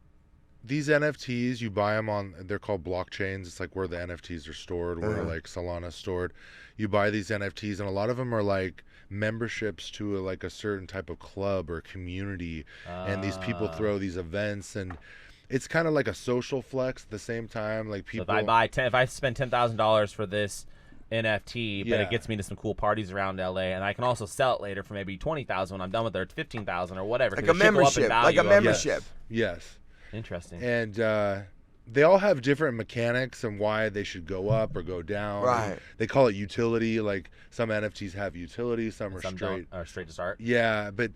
these NFTs, you buy them on, they're called blockchains. It's like where the NFTs are stored, where like Solana's stored. You buy these NFTs, and a lot of them are like memberships to like a certain type of club or community, and these people throw these events, and it's kind of like a social flex at the same time. Like So people, if I spend $10,000 for this NFT, but Yeah. it gets me to some cool parties around LA, and I can also sell it later for maybe 20,000 when I'm done with it, or 15,000 or whatever. Like 'cause a the shit go up in membership. Like value a over- membership. yes, Interesting. and they all have different mechanics and why they should go up or go down. Right. They call it utility. Like some NFTs have utility, some are Some straight. don't, or straight to start. Yeah, but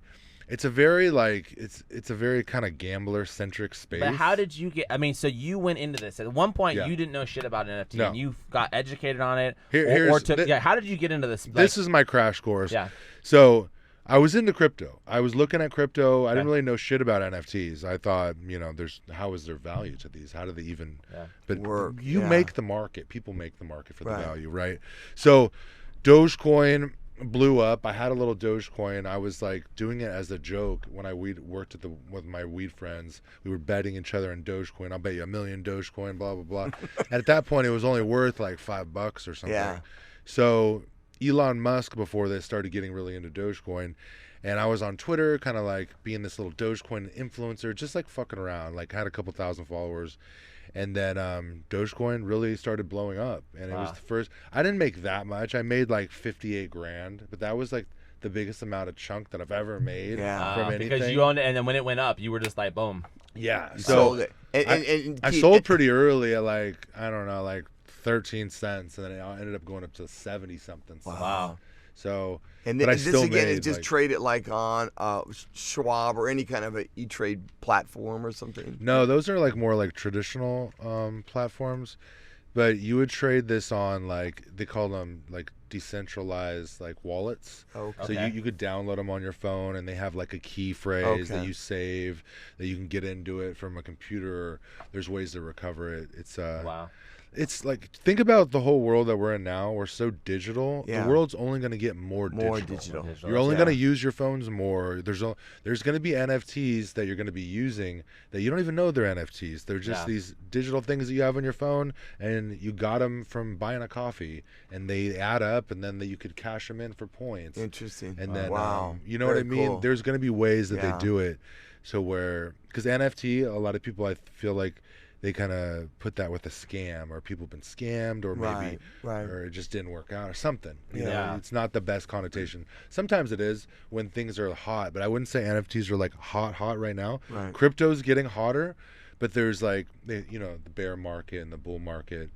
it's a very like it's a very kind of gambler centric space. But how did you get? I mean, so you went into this at one point. Yeah. You didn't know shit about NFT, No. and you got educated on it, Here- or here's took. the- How did you get into this? this is my crash course. Yeah. So I was into crypto. I was looking at crypto. I Okay. didn't really know shit about NFTs. I thought, how is there value to these? How do they even? Yeah. But Work, you yeah. make the market. People make the market for Right. the value, right? So Dogecoin blew up. I had a little Dogecoin. I was like doing it as a joke when I worked with my weed friends. We were betting each other on Dogecoin. I'll bet you $1 million Dogecoin, blah blah blah. And at that point, it was only worth like $5 or something. Yeah. So Elon Musk, before this, started getting really into Dogecoin. And I was on Twitter, kind of like being this little Dogecoin influencer, just like fucking around, like had a couple thousand followers. And then Dogecoin really started blowing up. And it was Wow. the first, I didn't make that much. I made like 58 grand, but that was like the biggest amount of chunk that I've ever made Yeah. from anything. Because you owned it, and then when it went up, you were just like, boom. yeah. You So sold it. And I Keith, sold pretty early at like, I don't know, like 13 cents. And then it ended up going up to 70 something. cents. Wow. So, And but I this still again made is just like, traded like on Schwab or any kind of a E-Trade platform or something. No, those are like more like traditional platforms, but you would trade this on like they call them like decentralized like wallets. Okay. So Okay. you could download them on your phone, and they have like a key phrase that Okay. you save that you can get into it from a computer. There's ways to recover it. It's Wow. it's like think about the whole world that we're in now. We're so digital. Yeah. The world's only going to get more More digital. digital. You're only Yeah. going to use your phones more. There's going to be NFTs that you're going to be using that you don't even know they're NFTs. They're just Yeah. these digital things that you have on your phone, and you got them from buying a coffee, and they add up, up, and then you could cash them in for points. Interesting. And then, wow. you know what I Very mean? cool. There's going to be ways that Yeah. they do it. So because NFT, a lot of people, I feel like they kind of put that with a scam, or people have been scammed, or maybe, right. or it just didn't work out, or something. You Yeah. know, it's not the best connotation. Sometimes it is when things are hot, but I wouldn't say NFTs are like hot right now. Right. Crypto's getting hotter, but there's like, you know, the bear market and the bull market.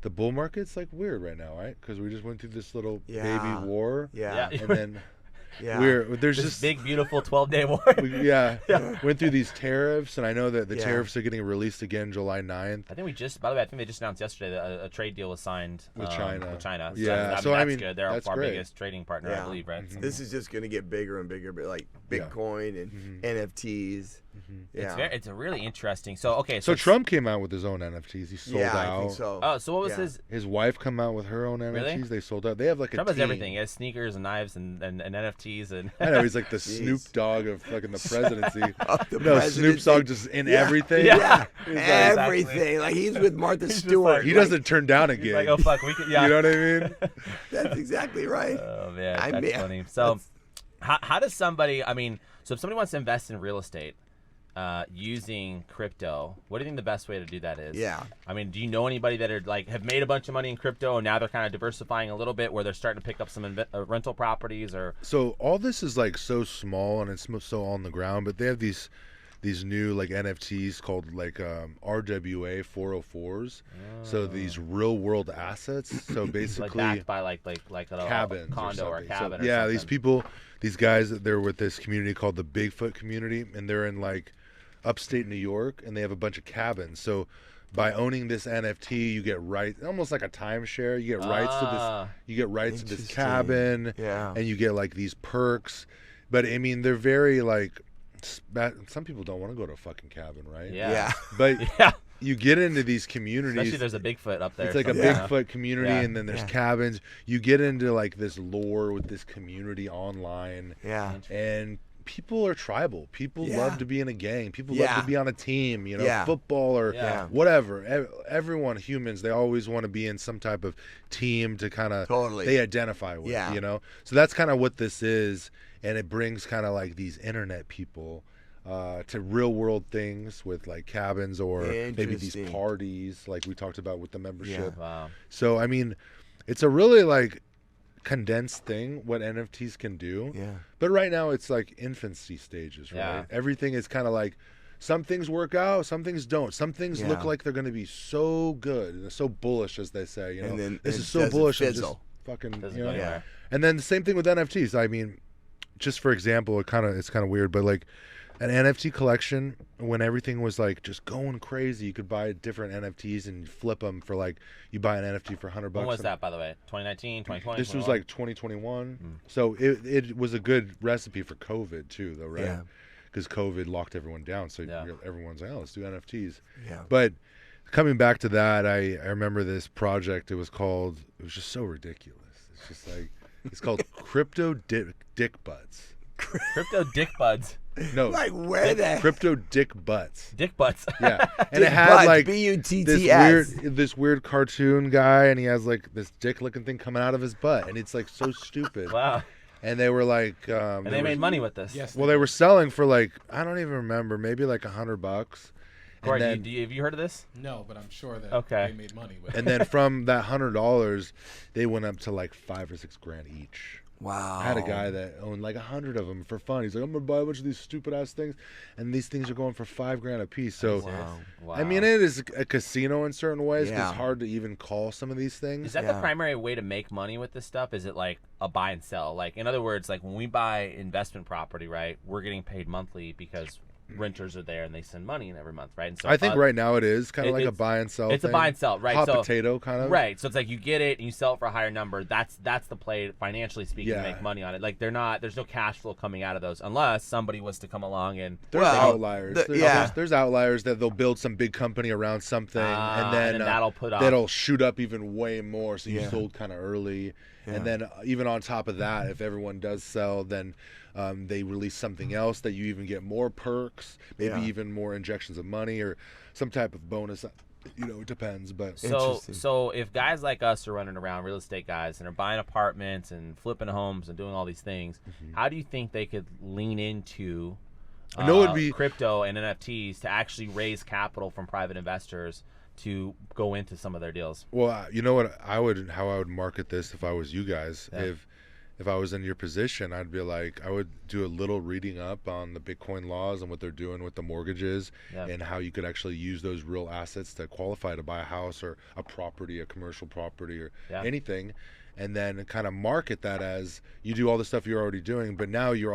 The bull market's like weird right now, right? Because we just went through this little Yeah. baby war, Yeah. Yeah. and then Yeah. there's This just big, beautiful 12-day war. went through these tariffs, and I know that the Yeah. tariffs are getting released again July 9th. I think by the way, I think they just announced yesterday that a trade deal was signed With China. With China. So, Yeah, so, that's I mean, good. They're that's our great. biggest trading partner, Yeah. I believe, right? So This is just going to get bigger and bigger, but like Yeah. Bitcoin and NFTs. Yeah. it's a really interesting. So okay, So Trump came out with his own NFTs. He sold yeah, out. I think so. Oh, so what was Yeah. his? His wife come out with her own NFTs. Really? They sold out. They have like Trump a has team. everything. He has sneakers and knives and NFTs and. I know he's like the Jeez. Snoop Dogg of fucking the presidency. Of the No, Snoop presidency. Dogg just in Yeah. everything. Yeah. Yeah, like- everything. Like he's with Martha just Stewart. like- He Like, doesn't turn down a He's gig. like, oh fuck, we could. Yeah. You know what I mean? That's exactly right. Oh man, I that's mean, funny. So, how does somebody? I mean, so if somebody wants to invest in real estate using crypto, what do you think the best way to do that is? Yeah. I mean, do you know anybody that are like have made a bunch of money in crypto and now they're kind of diversifying a little bit, where they're starting to pick up some rental properties or? So all this is like so small and it's so on the ground, but they have these new like NFTs called like RWA 404s. So these real world assets. So Like basically backed by like a cabins condo or a something. cabin. So, or yeah, something. these people, these guys, they're with this community called the Bigfoot community, and they're in like upstate New York, and they have a bunch of cabins. So by owning this NFT, you get almost like a timeshare. You get rights to this. You get rights to this Interesting. cabin, Yeah. and you get like these perks. But I mean, they're very like. Some people don't want to go to a fucking cabin, right? Yeah. Yeah. But Yeah. you get into these communities. Especially there's a Bigfoot up there. It's like a so, Yeah. Bigfoot community, Yeah. and then there's Yeah. cabins. You get into like this lore with this community online, Yeah. and people are tribal. People Yeah. love to be in a gang. People Yeah. love to be on a team, you know, Yeah. football or Yeah. whatever. Everyone, humans, they always want to be in some type of team to kind of Totally. they identify with, Yeah. you know. So that's kind of what this is, and it brings kind of like these internet people to real world things with like cabins or maybe these Interesting. parties like we talked about with the membership. Wow. So I mean, it's a really like condensed thing what NFTs can do. Yeah. But right now it's like infancy stages, right? Yeah. Everything is kind of like some things work out, some things don't. Some things look Yeah. like they're going to be so good and so bullish, as they say. You know, And then this it is so doesn't bullish. I'm just fizzle. fucking. Doesn't You go know? anywhere. And then the same thing with NFTs. I mean, just for example, it's kind of weird, but like an NFT collection when everything was like just going crazy, you could buy different NFTs and flip them for like you buy an NFT for $100. When was and- that, by the way? 2019, 2020? This was 21? like 2021. So it was a good recipe for COVID too, though, right? Yeah. Because COVID locked everyone down. So Yeah. everyone's like, oh, let's do NFTs. Yeah. But coming back to that, I remember this project. It was just so ridiculous. It's just like, it's called Crypto Dick Butts. Crypto dick buds. No, Like where the Crypto Dick Butts. Dick butts. Yeah. And Dick it had Butts, like B-U-T-T-S. this weird cartoon guy, and he has like this dick looking thing coming out of his butt, and it's like so stupid. Wow. And they were like, And they made money with this. Yes. well, they were selling for like, I don't even remember, maybe like $100. Corey, And have you heard of this? No, but I'm sure that Okay. they made money with and it. then from that $100, they went up to like $5 or $6 each. Wow. I had a guy that owned like 100 of them for fun. He's like, I'm gonna buy a bunch of these stupid ass things, and these things are going for $5 a piece. So, Wow. Wow. I mean, it is a casino in certain ways. 'Cause Yeah. it's hard to even call some of these Is things. that the Yeah. primary way to make money with this stuff? Is it like a buy and sell? Like, in other words, like when we buy investment property, right, we're getting paid monthly because renters are there and they send money in every month, right? And so I think right now it is kind of like a it's- buy and sell. it's a thing. buy and sell, right? Hot So- potato kind of. Right, so it's like you get it and you sell it for a higher number. That's the play, financially speaking, to Yeah. make money on it. Like there's no cash flow coming out of those unless somebody was to come along and There's Well, outliers. the- There's, yeah. there's outliers that they'll build some big company around something, and then that'll put up. that'll shoot up even way more. So you Yeah. sold kind of early, Yeah. and then even on top of that, if everyone does sell, then they release something else that you even get more perks, maybe Yeah. even more injections of money or some type of bonus. it depends. But Interesting. So if guys like us are running around, real estate guys, and are buying apartments and flipping homes and doing all these things, how do you think they could lean into I know it'd be crypto and NFTs to actually raise capital from private investors to go into some of their deals? well, you know what how I would market this if I was you guys. Yeah. If I was in your position, I'd be like, I would do a little reading up on the Bitcoin laws and what they're doing with the mortgages Yeah. and how you could actually use those real assets to qualify to buy a house or a property, a commercial property or Yeah. anything. And then kind of market that as you do all the stuff you're already doing, but now you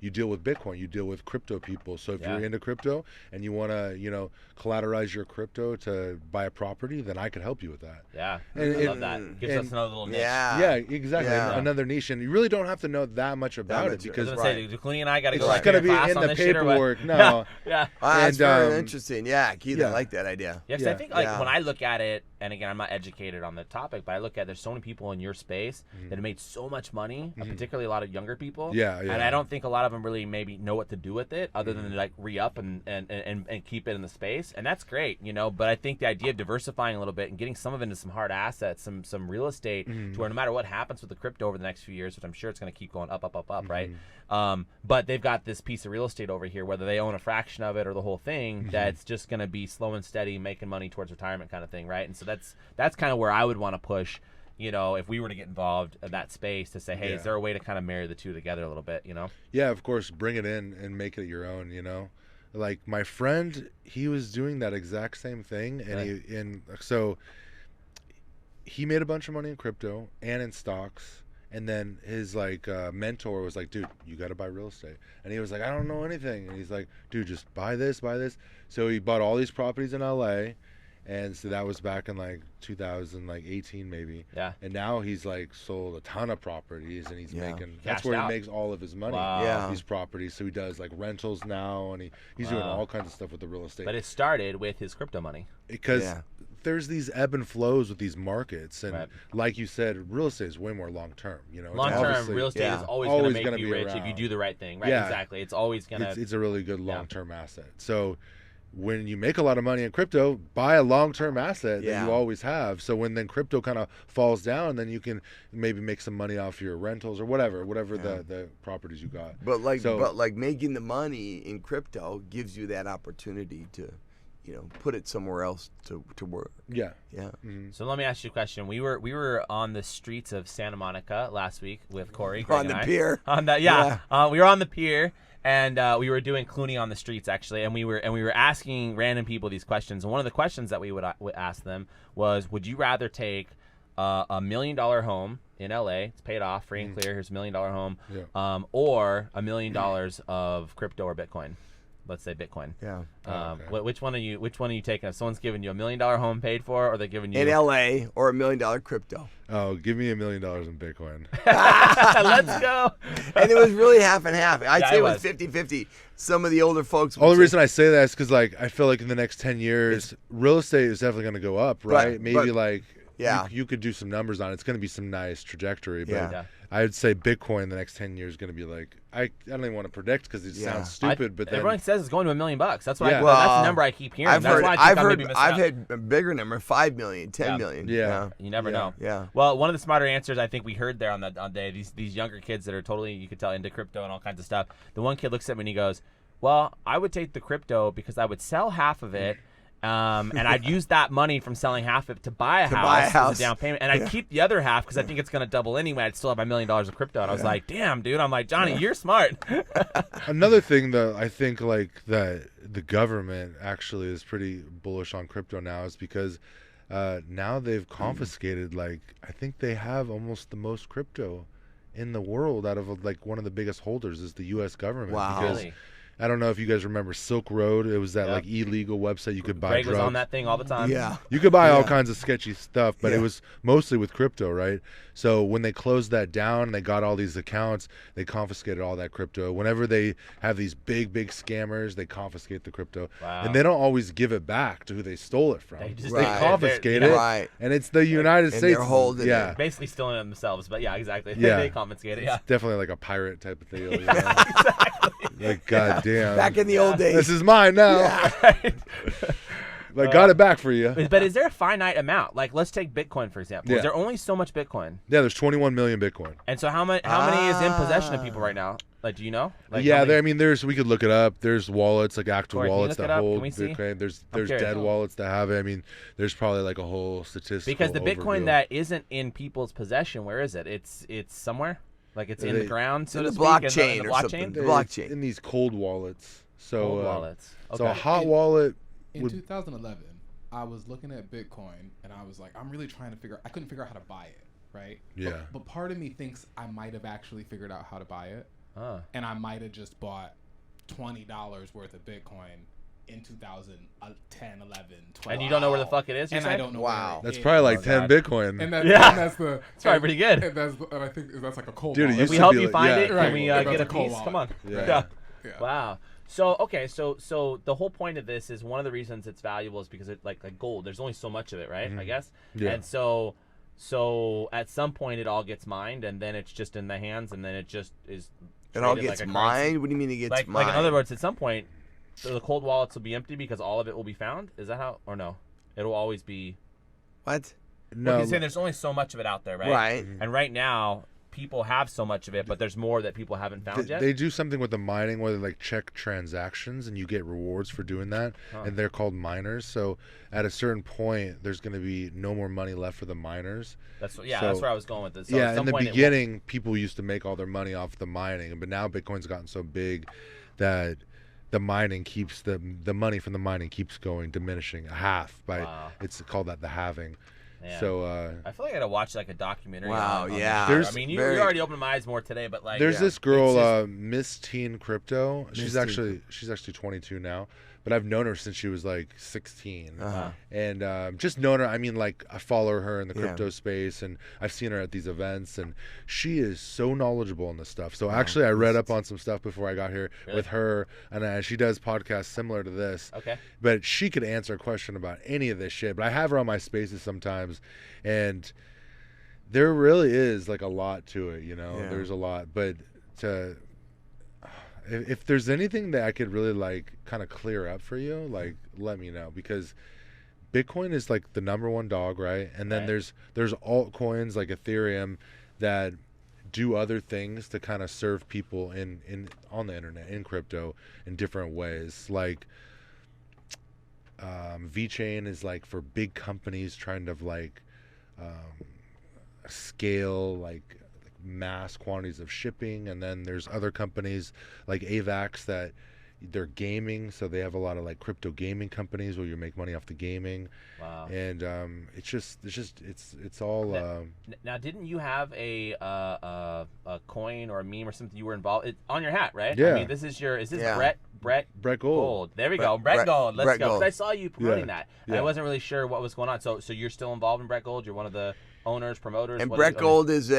deal with Bitcoin, you deal with crypto people. So if Yeah. you're into crypto and you want to, collateralize your crypto to buy a property, then I could help you with that. Yeah, And I it- love that. Gives and- us another little niche. Yeah, exactly. Yeah. Another niche, and you really don't have to know that much about it much, I because was gonna say, do Clooney and I got to it's go just like gonna be class in on the this shit or what? paperwork. No, Yeah. That's And, very um, interesting. Yeah, Keith, yeah. I like that idea. Yeah, 'cause I Yeah. think like Yeah. when I look at it, and again, I'm not educated on the topic, but I look at there's so many people in your space that have made so much money, particularly a lot of younger people. Yeah, And yeah. I don't think a lot of them really maybe know what to do with it, other than like re-up and keep it in the space, and that's great, But I think the idea of diversifying a little bit and getting some of it into some hard assets, some real estate, to where no matter what happens with the crypto over the next few years, which I'm sure it's going to keep going up, right? But they've got this piece of real estate over here, whether they own a fraction of it or the whole thing, that's just going to be slow and steady, making money towards retirement kind of thing, right? And so that's kind of where I would want to push, if we were to get involved in that space, to say, hey, is Yeah. there a way to kind of marry the two together a little bit, yeah, of course, bring it in and make it your own. Like my friend, he was doing that exact same thing, and so he made a bunch of money in crypto and in stocks. And then his mentor was like, dude, you got to buy real estate. And he was like, I don't know anything. And he's like, dude, just buy this. So he bought all these properties in LA. And so that was back in 2018 maybe. Yeah. And now he's sold a ton of properties and he's Yeah. making, Cashed that's where out. he makes all of his money. Wow. Yeah. These properties. So he does rentals now and he's doing Wow. all kinds of stuff with the real estate. But it started with his crypto money. Because Yeah. there's these ebb and flows with these markets, and Right. like you said, real estate is way more long term. It's Long term, obviously- real estate yeah. is always Always going to gonna make you be rich if you around. do the right thing, right? Yeah. Exactly. It's always going to. It's a really good Yeah. long term asset. So when you make a lot of money in crypto, buy a long term asset that Yeah. you always have. So when then crypto kind of falls down, then you can maybe make some money off your rentals or whatever Yeah. the properties you got. But So- making the money in crypto gives you that opportunity to, put it somewhere else to work. Yeah. Yeah. So let me ask you a question. We were on the streets of Santa Monica last week with Corey. On Greg, the and I. pier. On the we were on the pier, and we were doing Clooney on the streets actually, and we were asking random people these questions. And one of the questions that we would ask them was, would you rather take a $1 million home in LA? It's paid off, free and clear. Here's $1 million home, Yeah. or $1 million of crypto or Bitcoin. Let's say Bitcoin. Yeah. Okay. Which one are you taking? If someone's giving you $1 million home paid for, or they're giving you In LA or $1 million crypto. Oh, give me $1 million in Bitcoin. Let's go. And it was really half and half. I'd Yeah, say it it was was. 50-50. Some of the older folks would Only say- reason I say that is because I feel like in the next 10 years, real estate is definitely going to go up, right? But- Maybe yeah. you could do some numbers on it. It's going to be some nice trajectory, but Yeah. Yeah. I would say Bitcoin in the next 10 years is going to be I don't even want to predict because it Yeah. sounds stupid, but then Everyone says it's going to $1 million. That's what Yeah. that's the number I keep hearing. I've That's heard, why I think I've I may heard, be missing I've out. had a bigger number, 5 million, 10 Yeah. million. Yeah. You never Yeah. know. Yeah. Well, one of the smarter answers I think we heard there on the day, these younger kids that are totally, you could tell, into crypto and all kinds of stuff. The one kid looks at me and he goes, well, I would take the crypto because I would sell half of it, and I'd use that money from selling half of it to buy a house as a down payment, and I'd keep the other half because I think it's going to double anyway. I'd still have $1 million of crypto. And I was like, damn, dude. I'm like, Johnny, you're smart. Another thing that I think that the government actually is pretty bullish on crypto now is because now they've confiscated I think they have almost the most crypto in the world out of one of the biggest holders is the U.S. government. Wow. Because Really? I don't know if you guys remember Silk Road. It was that Yep. illegal website you could buy Greg drugs. was on that thing all the time. Yeah. You could buy all Yeah. kinds of sketchy stuff, but it Yeah. was mostly with crypto, right? So when they closed that down and they got all these accounts, they confiscated all that crypto. Whenever they have these big scammers, they confiscate the crypto. Wow. And they don't always give it back to who they stole it from. They just- They Right. confiscate they're- it, Right. and it's the United And States. they're holding it. yeah. Basically stealing it themselves, but yeah, exactly. Yeah. They confiscate it. Yeah. It's definitely like a pirate type of deal. You know? Like, goddamn. Back in the old days. This is mine now. Right. Like, got it back for you. But is there a finite amount? Like, let's take Bitcoin for example. Yeah. Is there only so much Bitcoin? Yeah, there's 21 million Bitcoin. And so how many is in possession of people right now? Like, do you know? Like, Yeah, how many- I mean, we could look it up. There's wallets, like active Corey, can you wallets look it that up? hold Can we see? Bitcoin. There's curious. dead wallets that have it. I mean, there's probably like a whole statistical because the Bitcoin overview. that isn't in people's possession, where is it? It's somewhere. Like it's in the ground, so in to the speak, blockchain in the or blockchain. something. The It's blockchain. in these cold wallets. So Cold wallets. So a Okay. hot wallet In would 2011, I was looking at Bitcoin and I was like, I'm really trying to I couldn't figure out how to buy it, right? Yeah. But part of me thinks I might have actually figured out how to buy it, Ah. and I might have just bought $20 worth of Bitcoin in 2010, 11, 12. And you don't know where the fuck it is? And I don't know. Wow. Where it that's is. probably like Oh, 10 God. Bitcoin. And, Yeah. that's the. It's probably pretty good. And I think that's like a cold. Dude, it wallet. used If we to help be you like- find yeah. it, Right. can we That's get a a cold piece? wallet. Come on. Yeah. Yeah. Wow. So okay, so the whole point of this is one of the reasons it's valuable is because it like gold. There's only so much of it, right? I guess. Yeah. And so at some point it all gets mined, and then it's just in the hands, and then it just is. It all traded gets like a currency. mined. What do you mean it gets Like mined? in other words, at some point, the cold wallets will be empty because all of it will be found. Is that how? Or no? It'll always be. What? No, Well, you're saying there's only so much of it out there, right? Right. And right now, people have so much of it, but there's more that people haven't found yet. they do something with the mining where they like check transactions and you get rewards for doing that, and they're called miners. So at a certain point, there's going to be no more money left for the miners. That's So- that's where I was going with this. So Yeah, at some in the point it won't- beginning, people used to make all their money off the mining, but now Bitcoin's gotten so big that the mining keeps the money from the mining keeps going diminishing a half by Wow. it's called that the halving. Man. So I feel like I gotta watch like a documentary. Wow, on yeah. this. There's I mean, you very- already opened my eyes more today, but like there's yeah. this girl, It's just- Miss Teen Crypto. Miss Teen She's actually 22 now, but I've known her since she was like 16. Uh-huh. And just known her, I mean, like I follow her in the Yeah. crypto space, and I've seen her at these events, and she is so knowledgeable in this stuff. So actually, I read up on some stuff before I got here Really? with her, and she does podcasts similar to this. Okay. But she could answer a question about any of this shit. But I have her on my spaces sometimes, and there really is like a lot to it, you know. Yeah. There's a lot, but if there's anything that I could really like kind of clear up for you, like let me know, because Bitcoin is like the number one dog, right? And then Right. there's altcoins like Ethereum that do other things to kind of serve people in on the internet, in crypto, in different ways. Like VeChain is like for big companies trying to like scale like mass quantities of shipping, and then there's other companies like AVAX that they're gaming, so they have a lot of like crypto gaming companies where you make money off the gaming. Wow. And it's all Now, didn't you have a coin or a meme or something you were involved on your hat, right? I Yeah. mean, is this Yeah. Brett Brett Gold. Gold? There we go, Brett- Brett Gold. Let's Brett go. 'Cause Gold. I saw you promoting Yeah. that. And I Yeah. wasn't really sure what was going on. So you're still involved in Brett Gold? You're one of the owners, promoters. And What Brett is- Gold is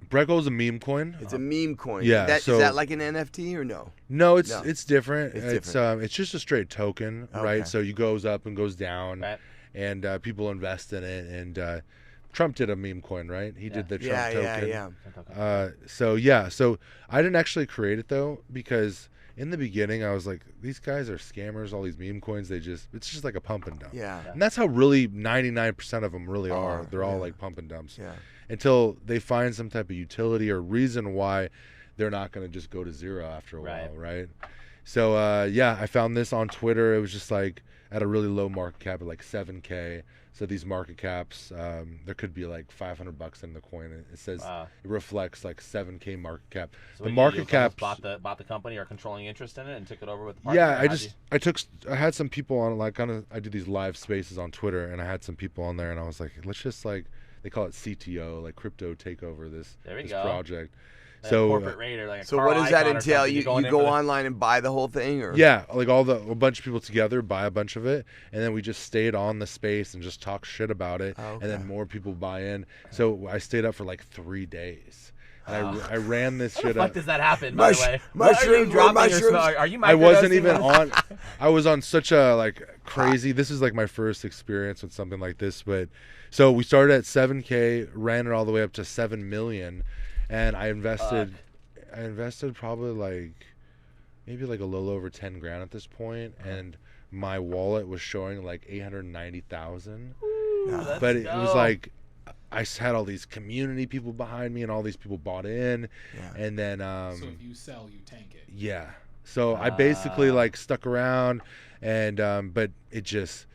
Brett Gold's a meme coin. it's a meme coin. Yeah, Is so- that like an NFT or no? No, it's No. it's different. It's It's just a straight token, Okay. right? So you goes up and goes down, Right. and people invest in it. And Trump did a meme coin, right? He did the Trump token. Yeah. So I didn't actually create it though, because in the beginning I was like, these guys are scammers. All these meme coins, it's just like a pump and dump. Yeah. And that's how really 99% of them really are. Are, They're all yeah. like pump and dumps. Yeah. Until they find some type of utility or reason why they're not going to just go to zero after a Right. while, right? So I found this on Twitter. It was just like at a really low market cap at like 7K. So these market caps, there could be like $500 in the coin. It says Wow. it reflects like 7K market cap. So the what market you cap. bought the company or controlling interest in it and took it over with the partner? Yeah, or how'd you- I had some people on like I do these live spaces on Twitter, and I had some people on there, and I was like, let's just like, they call it CTO, like crypto takeover this There we this go. project. Like a So corporate raider, like a So Carl what does that Icahn or entail? something. You going in go for the- online and buy the whole thing, or yeah, like a bunch of people together buy a bunch of it, and then we just stayed on the space and just talk shit about it, Oh, and then okay. more people buy in. So I stayed up for like 3 days. And I ran this How the shit fuck up. does that happen, by the way? What are you mushrooms, dropping your mushrooms. smell? Are you I wasn't microdosing even this? on. I was on such a like crazy. This is like my first experience with something like this. But so we started at 7K, ran it all the way up to 7 million, and I invested. I invested probably like maybe like a little over 10 grand at this point, and my wallet was showing like 890,000. Let's But it go. was like I had all these community people behind me, and all these people bought in, Yeah. and then So if you sell, you tank it. yeah. So I basically Ah. like stuck around, and but it just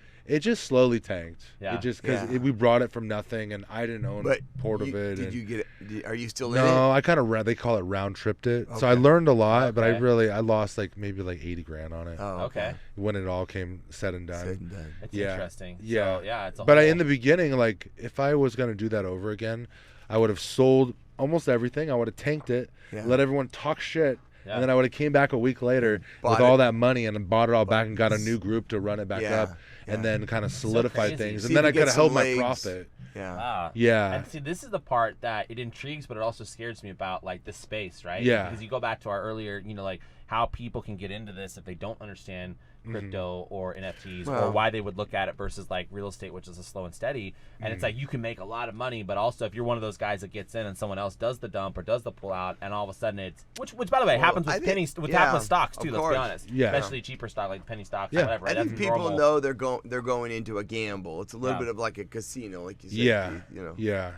slowly tanked. Yeah. It just because Yeah. we brought it from nothing, and I didn't own But port of you- it. Did and you get it? Are you still in it? no, I kind of they call it round tripped it. So I Okay. learned a lot, but Okay. I lost like maybe like 80 grand on it Oh, Okay. when it all came said and done. Said and done. It's Yeah. interesting. Yeah. So, yeah. It's a But whole, in the beginning, like if I was gonna do that over again, I would have sold almost everything. I would have tanked it, Yeah. let everyone talk shit, Yeah. and then I would have came back a week later Bought with it. all that money and bought it all back and got a new group to run it back Yeah, up, and yeah. then kind of solidify crazy. things, See and then if I you get could have held some my legs. profit. Yeah. Ah. Yeah. And see, this is the part that it intrigues, but it also scares me about like the space, right? Yeah. Because you go back to our earlier, like how people can get into this if they don't understand crypto or NFTs or Well- why they would look at it versus like real estate, which is a slow and steady. And it's like you can make a lot of money, but also if you're one of those guys that gets in and someone else does the dump or does the pull out, and all of a sudden it's which by the way Well, happens I with think- happens yeah, with stocks of too. Let's course. be honest. Yeah. Especially cheaper stock like penny stocks Yeah. or whatever. I That's think people normal. know they're going into a gamble. It's a little Yeah. bit of like a casino, like you said. Yeah. Keith, you know. Yeah.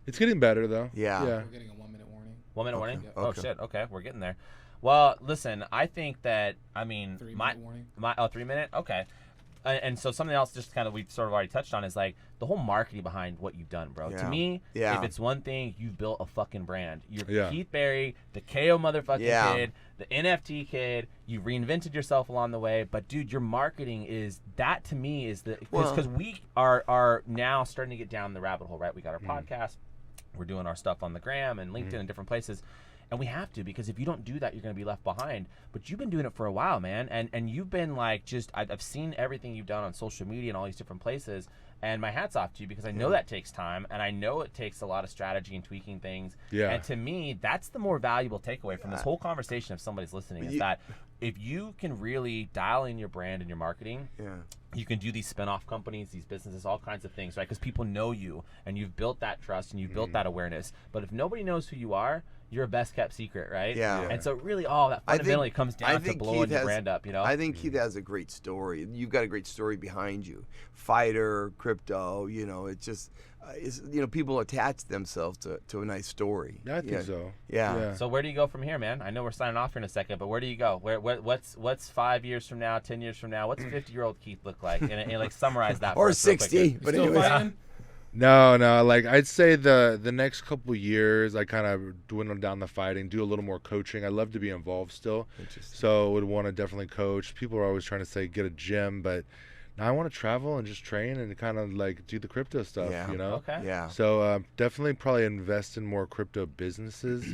It's getting better though. Yeah. Yeah. We're getting a 1-minute warning. 1 minute warning. Yeah. Oh Okay. shit. Okay, we're getting there. Well, listen, I think that 3-minute warning. 3 minute. Okay. And so something else, just kind of we've sort of already touched on, is like the whole marketing behind what you've done, bro. To Yeah. me, Yeah. if it's one thing, you've built a fucking brand. You're Yeah. Keith Berry, the KO motherfucking Yeah. kid, the NFT kid. You reinvented yourself along the way, but dude, your marketing is that to me is the because Well- we are now starting to get down the rabbit hole, right? We got our podcast, we're doing our stuff on the gram and LinkedIn and different places. And we have to, because if you don't do that, you're going to be left behind. But you've been doing it for a while, man. And you've been like I've seen everything you've done on social media and all these different places. And my hat's off to you, because I know that takes time. And I know it takes a lot of strategy and tweaking things. Yeah. And to me, that's the more valuable takeaway from this whole conversation, if somebody's listening, is that if you can really dial in your brand and your marketing, Yeah. you can do these spin-off companies, these businesses, all kinds of things, right? Because people know you, and you've built that trust, and you've built that awareness. But if nobody knows who you are, you're a best-kept secret, right? Yeah. And so really all that I think- fundamentally comes I down to think blowing Keith your has- brand up, you know? I think Keith has a great story. You've got a great story behind you. Fighter, crypto, it's just, people attach themselves to a nice story. I think so. Yeah. So where do you go from here, man? I know we're signing off here in a second, but where do you go? What's 5 years from now, 10 years from now? What's 50-year-old Keith look like? And like summarize that for Or us real quick 60. here. You But still anyways, fighting? No, like I'd say the next couple years I kind of dwindle down the fighting, do a little more coaching. I love to be involved still, Interesting. so would want to definitely coach. People are always trying to say get a gym, but now I want to travel and just train and kind of like do the crypto stuff, Yeah. you know. Okay. Yeah. So definitely probably invest in more crypto businesses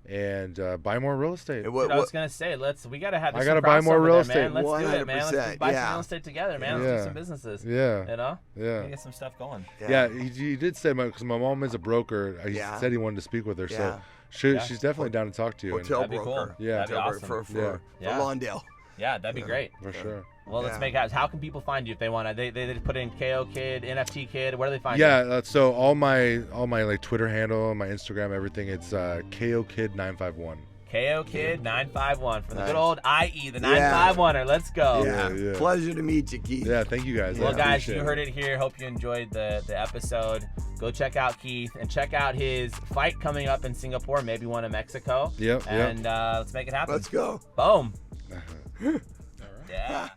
and buy more real estate. And Dude, I was gonna say, we gotta have. I This gotta some buy more crossover real there, estate. man. Let's do it, man. Let's 100%, just buy yeah. some real estate together, man. Let's Yeah. do some businesses. Yeah, You know, yeah. get some stuff going. Yeah, he did say because my mom is a broker. He Yeah. said he wanted to speak with her, Yeah. so Yeah. she's definitely down to talk to you. and- Hotel That'd be cool. broker. Yeah. That'd be Hotel awesome. broker for Yeah. Yeah. Lawndale. Yeah, that'd be great. for sure. Well, let's Yeah. make it. How can people find you if they want to? They just put in KO Kid, NFT Kid. Where do they find you? Yeah, so all my like Twitter handle, my Instagram, everything, it's KO Kid 951. KO Kid 951 from the good Nice. old IE, the 951er. Let's go. Yeah. Pleasure to meet you, Keith. Yeah, thank you guys. I Well, guys, appreciate you heard it here. Hope you enjoyed the episode. Go check out Keith and check out his fight coming up in Singapore, maybe one in Mexico. Yep, yep. And let's make it happen. Let's go. Boom. All right. Yeah.